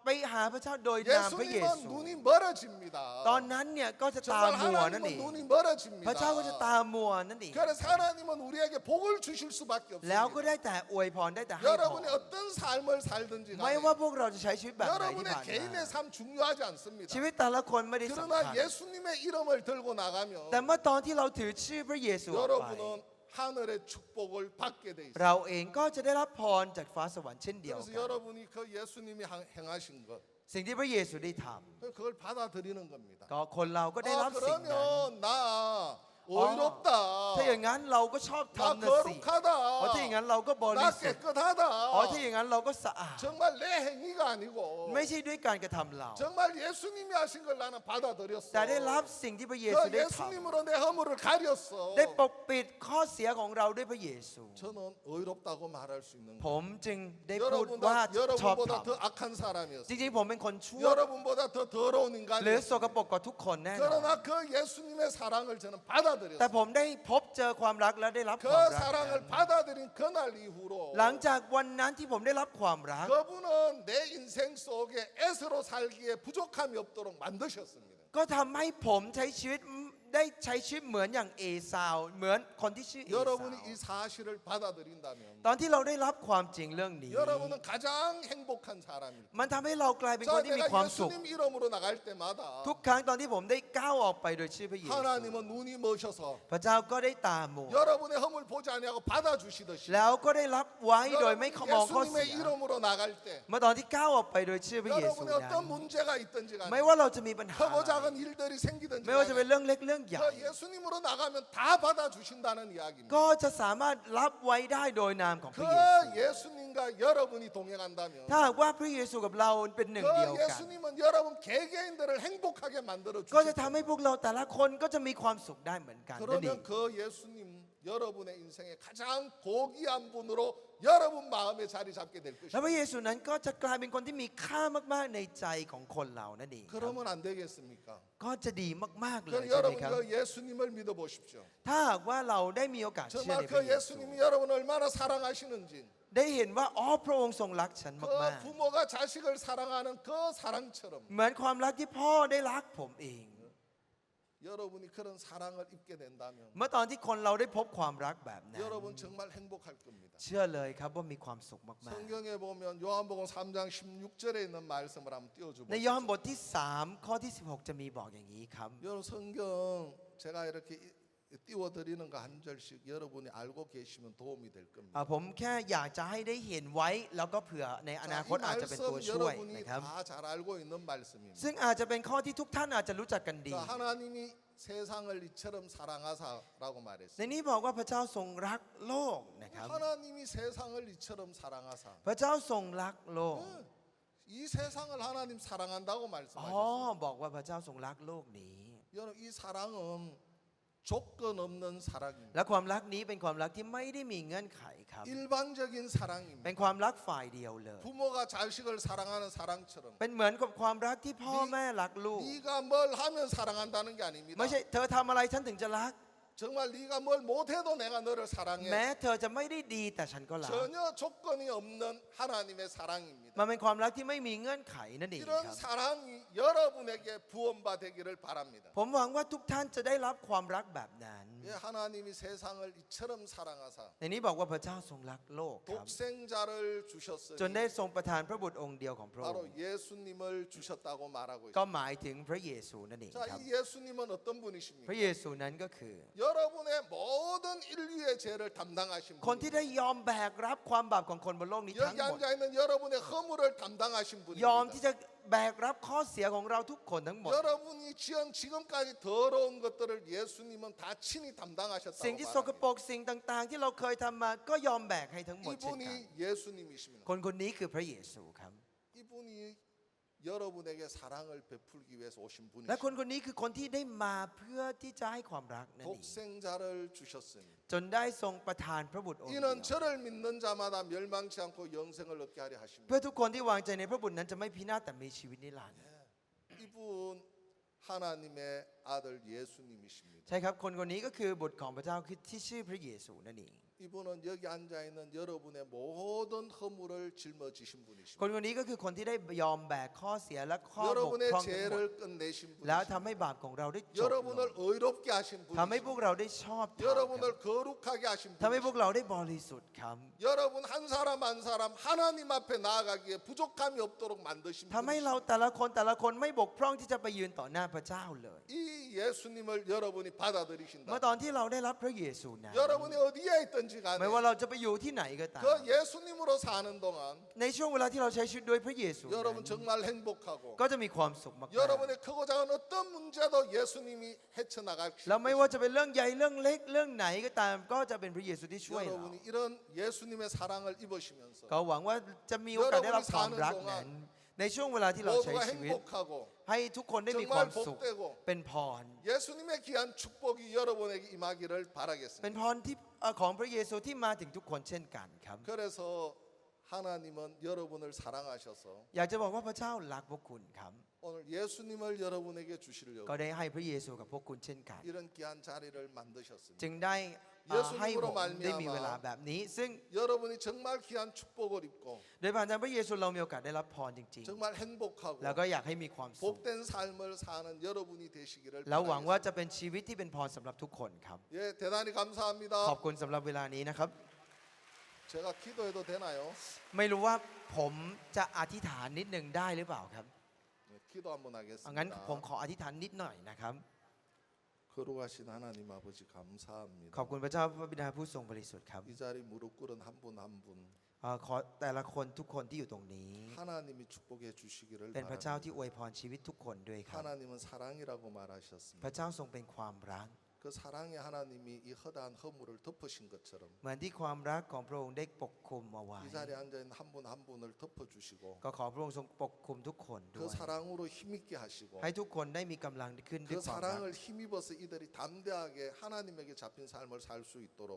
ไป ไปหาพระเจ้าโดยนามพระเยซู 예수님은 눈이 멀어집니다. ตอนนั้นเนี่ยก็จะตา 정말 มัวนั่นเอ 하나님은 ง 눈이 멀어집니다. พระเจ้าก็จะตามัวนั่นเอง 그래서 하나님은 우리에게 복을 주실 수밖에 แล้วก็ 없습니다. ได้แต่อวยพรได้แต่ให้พร 여러분이 어떤 삶을 살든지 ไม่ 간에 ว่าพวกเราจะใช้ชีวิตแบบไหนที่ 여러분의 ผ่านมา 개인의 삶 중요하지 않습니다. ชีวิตแต่ละคนไม่ได้สำคัญ 그러나 예수님의 이름을 들고 나가면 แต่เมื่อตอนที่เราถือชื่อพระเยซูออกไป 여러분은 하늘의 축복을 받게 돼 있습니다. เราเองก็จะได้รับพรจากฟ้าสวรรค์เช่นเดียว 그래서 กัน 여러분이 그 예수님이 행하신 것 สิ่งที่พระเยซูได้ท 그걸 받아들이는 겁니다. ำก็คนเราก็ได้รับสิ่งนั้น 그러면 나 의롭다. ถ้าอย่างนั้นเราก็ชอบ 나 ทำนะสิ 거룩하다. ถ้าอย่างนั้นเราก็บริ 나 สุทธิ์ 깨끗하다. ถ้าอย่างนั้นเราก็สะอาด 정말 내 행위가 아니고 ไม่ใช่ด้วยการกระทำเรา 정말 예수님이 하신 걸 나는 받아들였어. แต่ได้รับสิ่งที่พระเยซู 그 ได้ท 예수님으로 내 허물을 가렸어. ำได้ปกปิดข้อเสียของเราด้วยพระเยซู 저는 의롭다고 말할 수 있는 ผ 거예요. มจึงได้พูดว่า 여러분보다 ชอบท 더 악한 사람이었어요. ำจริงๆผมเป็นคนชั่ว 여러분보다 더 더러운 หรือส 인간이었어요. กปรกกว่าทุกคนแน่นอน 그러나 그 예수님의 사랑을 저는 แต่ 받아들였어요. ผมได้พบเจอความรักและได้รับค 그 วามรักนั้น 사랑을 받아들인 그날 이후로 หลังจากวันนั้นที่ผมได้รับความรัก 그분은 내 인생 속에 애서로 살기에 부족함이 없도록 만드셨습니다. ก็ทำให้ผมใช้ชีวิตได้ใช้ชีวิตเหมือนอย่างเอซาว เหมือนคนที่ชื่อเอซาว 여러분이 이 사실을 받아들인다면 ตอนที่เราได้รับความจริงเรื่องนี้ 여러분은 가장 행복한 사람입니다. มันทำให้เรากลายเป็นคน 자, ที่มี 내가 ความสุข 예수님 이름으로 나갈 때마다 ทุกครั้งตอนที่ผมได้ก้าวออกไปโดยชื่อพระเยซู 하나님은 눈이 머셔서 พระเจ้าก็ได้ตามัว 여러분의 허물 보지 아니하고 받아주시듯이 แล้วก็ได้รับไว้โดยไม่ 여러분 มองข้อ 예수님의 เสีย 이름으로 나갈 때 เมื่อตอนที่ก้าวออกไปโดยชื่อพระเยซู 여러분의 นั้น 어떤 문제가 있든지 ไม่ 간에 ว่าเราจะมีปัญหา 크고 อะไร 작은 일들이 생기든지 ไม่ว่าจะเป็น 간에 เรื่องเล็กเรื่องใหญ่ 그 예수님으로 나가면 다 받아주신다는 이야기입니다. ก็จะสามารถรับไว้ได้โดยนามของพ 그 ระเยซู 예수님과 여러분이 동행한다면 ถ้าหากว่าพระเยซูกับเราเป็นหนึ่งเดียว 그 กัน 예수님은 여러분 개개인들을 행복하게 만들어 ก็จะ 주시고 ทำให้พวกเราแต่ละคนก็จะมีความสุขได้เหมือนกันนั่นเอง 그러면 그 예수님 여러분의 인생에 가장 고귀한 분으로 여러분 마음에 자리 잡게 될 แล้วพ 것입니다. ระเยซูนั้นก็จะกลายเป็นคนที่มีค่ามากๆในใจของคนเรานั่นเองครับ 그러면 안 되겠습니까? ก็จะดีมากๆเลย 그럼 ใช่ไหม 여러분 ครับ 그 예수님을 믿어보십시오. ถ้าหากว่าเราได้มีโอกาสเชื่อ 정말 ในพ 그 ระเยซู 예수님이 여러분을 얼마나 사랑하시는지 ได้เห็นว่าอ๋อพระองค์ทรงรักฉัน 그 มาก 부모가 자식을 사랑하는 그 사랑처럼 ๆเหมือนความรักที่พ่อได้รักผมเอง 여러분이 그런 사랑을 입게 된다면 เมื่อตอนที่คนเราได้พบความรักแบบนั้น 여러분 정말 행복할 겁니다. เชื่อเลยครับว่ามีความสุขมาก 성경에 보면 요한복음 3장 16절에 있는 말씀을 한번 띄워줘 ๆ ในยอห์น 보세요. บทที่ 3 ข้อที่ 16 จะมีบอกอย่างนี้ครับ 여러분 성경 제가 이렇게 띄워드리는 거 한 절씩 여러분이 알고 계시면 도움이 될 겁니다. ผมแค่อยากจะให้ได้เห็นไว้ แล้วก็เผื่อในอนา 자, คต 이 อาจจะเป็นตัว 말씀 ช่วย 여러분이 นะครับ 다 잘 알고 있는 말씀입니다. ซึ่งอาจจะเป็นข้อที่ทุกท่านอาจจะรู้จักกันดี 자, 하나님이 세상을 이처럼 사랑하사라고 ใน 말했어요. นี้บอกว่าพระเจ้าทรงรักโลกนะครับ 하나님이 세상을 이처럼 사랑하사. พระเจ้าทรงรักโลก 이 세상을 하나님 사랑한다고 อ๋อ 말씀하셨어요. บอกว่าพระเจ้าทรงรักโลกนี้ 여러분 이 사랑은 조건 없는 사랑입니다. และความรักนี้เป็นความรักที่ไม่ได้มีเงื่อนไขครับ 일반적인 เป็น 사랑입니다. ความรักฝ่ายเดียวเลย 부모가 자식을 사랑하는 사랑처럼 เป็นเหมือนกับความรักที่พ่อแม่รักลูก 네가 뭘 하면 사랑한다는 게 아닙니다. ไม่ใช่เธอทำอะไรฉันถึงจะรัก 정말 네가 뭘 못해도 내가 너를 แม้ 사랑해. เธอจะไม่ได้ดีแต่ฉันก็รัก 전혀 조건이 없는 하나님의 사랑입니다. มันเป็นความรักที่ไม่มีเงื่อนไขนั่นเองค 이런 รับ 사랑이 여러분에게 부원받기를 바랍니다. ผมหวังว่าทุกท่านจะได้รับความรักแบบนั้น 예, 하나님이 세상을 이처럼 사랑하사 ในนี้บอกว่าพระเจ้าทรงรักโลกครับ 독생자를 จนได้ 주셨으니 ทรงประทานพระบุตรองค์เดียวของพระอง 바로 ค์ 예수님을 주셨다고 말하고 ก็ 있습니다. หมายถึงพระเยซูนั่นเอง 자, ครับ 이 예수님은 어떤 พ 분이십니까? ระเยซูนั้นก็คือ 여러분의 모든 인류의 죄를 담당하신 คนที่ 분입니다. ได้ยอมแบกรับความบาปของคนบนโลกนี้ทั้ง 여기 หมด 앉아 있는 여러분의 허물을 담당하신 ยอมที่ 분입니다. จะแบกรับข้อเสียของเราทุกคนทั้งหมด 여러분이 지은 지금까지 더러운 것들을 예수님은 다 친히 สิ่ง 담당하셨다고 ที่สกปร 말합니다. กสิ่งต่าง ๆ ที่เราเคยทำมาก็ยอมแบกให้ทั้งหมดเช่นกัน 이분이 예수님이십니다. คนคนนี้คือพระเยซูครับ 이분이 여러분에게 사랑을 베풀기 위해서 오신 และคน 분이십니다. คนนี้คือคนที่ได้มาเพื่อที่จะให้ความรักนั่นเอง 독생자를 주셨으니 จนได้ทรงประทานพระบุตรองค์เดียว 이는 저를 믿는 자마다 멸망치 않고 영생을 얻게 하려 เพื่อ 하십니다. ทุกคนที่วางใจในพระบุตรนั้นจะไม่พินาศแต่มีชีวิตนิรันดร์ 이분 하나님의 아들 예수님이십니다. ใช่ครับคนคนนี้ก็คือบุตรของพระเจ้าคือที่ชื่อพระเยซูนั่นเอง 이분은 여기 앉아 있는 여러분의 모든 허물을 짊어지신 คน 분이십니다. คนนี้ก็คือคนที่ได้ยอมแบกข้อเสียและข้อบก 여러분의 พร่องทั้งหมด 죄를 끝내신 แล้วทำ 분이십니다. ให้บาปของเราได้จบลง 여러분을 의롭게 하신 ทำให้พวก 분이십니다. เราได้ชอบธรรม 여러분을 거룩하게 하신 ทำให้พวก 분이십니다. เราได้บริสุทธิ์ครับ 여러분 한 사람 한 사람 하나님 앞에 나아가기에 부족함이 없도록 만드신 ทำให้ 분이십니다. เราแต่ละคนไม่บกพร่องที่จะไปยืนต่อหน้าพระเจ้าเลย 이 예수님을 여러분이 เมื่อ 받아들이신다. ตอนที่เราได้รับพระเยซูนั้น 여러분이 어디에 있든지 ไม่ 간에 ว่าเราจะไปอยู่ที่ไหนก็ตาม 그 예수님으로 사는 동안 ในช่วงเวลาที่เราใช้ชีวิตโดยพระเยซูนั้น 여러분 정말 행복하고 ก็จะมีความสุขมาก 여러분의 크고 작은 어떤 문제도 예수님이 헤쳐나갈 ๆแล้วไม่ว่าจะเป็นเรื่องใหญ่เรื่องเล็กเรื่องไหนก็ตาม ก็จะเป็นพระเยซูที่ช่วยเรา 여러분이 이런 예수님의 사랑을 입으시면서 ก็หวังว่าจะมีโอกาสได้รับความรักนั้น ในช่วงเวลาที่เราใช้ 모두가 ชีวิต 행복하고 ให้ทุกคนได้มีค 정말 วามสุข 복되고 เป็นพร 예수님의 귀한 축복이 여러분에게 임하기를 เป็น 바라겠습니다. พรที่ของพระเยซูที่มาถึงทุกคนเช่นกันครับ 그래서 하나님은 여러분을 사랑하셔서 อยากจะบอกว่าพระเจ้ารักพวกคุณครับ 오늘 예수님을 여러분에게 주시려고 ก็ได้ให้พระเยซูกับพวกคุณเช่นกัน 이런 귀한 자리를 만드셨습니다. จึงได้ให้ผมได้มีเวลาแบบนี้ ซึ่ง 여러분이 정말 귀한 축복을 입고 โดยผ่านทางพระเยซูเรามีโอกาสได้รับพรจริง 정말 행복하고 ๆ แล้วก็อยากให้มีความสุข 복된 삶을 사는 여러분이 되시기를 แล้วหวังว่า 바라겠습니다. จะเป็นชีวิตที่เป็นพรสำหรับทุกคนครับ 예, 대단히 ขอบ 감사합니다. คุณสำหรับเวลานี้นะครับ 제가 기도해도 되나요? ไม่รู้ว่าผมจะอธิษฐานนิดหนึ่งได้หรือเปล่าครับ 네, 기도 한번 งั้นผม 하겠습니다. ขออธิษฐานนิดหน่อยนะครับ 거룩하신 하나님 아버지 감사합니다. ขอบคุณพระเจ้าพระบิดาผู้ทรงบริสุทธิ์ครับ 이 자리 무릎 꿇은 한 분 한 분 ขอแต่ละคนทุกคนที่อยู่ตรงนี้ 하나님이 축복해 주시기를 เป็นพระเจ้า 바랍니다. ที่อวยพรชีวิตทุกคนด้วยครับ 하나님은 사랑이라고 พ 말하셨습니다. ระเจ้าทรงเป็นความรัก 그 사랑의 하나님이 이 허다한 허물을 덮으신 것처럼 เหมือนที่ความรักของพระองค์ได้ปกคลุมเอาไว้ 이 자리에 앉아 있는 한 분 한 분을 덮어주시고 ก็ขอพระองค์ทรงปกคลุมทุกคนด้ 그 วย 사랑으로 힘있게 하시고 ให้ทุกคนได้มีกำลังขึ้นด้ว 그 ยความรัก 사랑을 힘입어서 이들이 담대하게 하나님에게 잡힌 삶을 살 수 있도록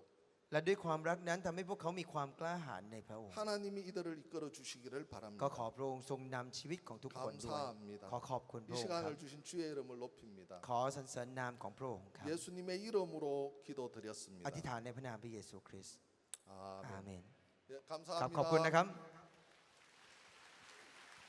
และด้วยความรักนั้นทำให้พวกเขามีความกล้าหาญในพระองค์ 하나님이 이들을 이끌어 주시기를 ก็ 바랍니다. ขอพระองค์ทรงนำชีวิตของทุกคนด้วย 감사합니다. ขอขอบคุณพ 이 ระองค์ครับ 시간을 주신 주의 이름을 높입니다. ขอสรรเสริญนามของพระองค์ครับ 예수님의 이름으로 อ 기도드렸습니다. ธิษฐานในพระนามพระเยซูคริสต์อา 아멘. เมน 예, ครับขอบคุณนะ 감사합니다. ครับ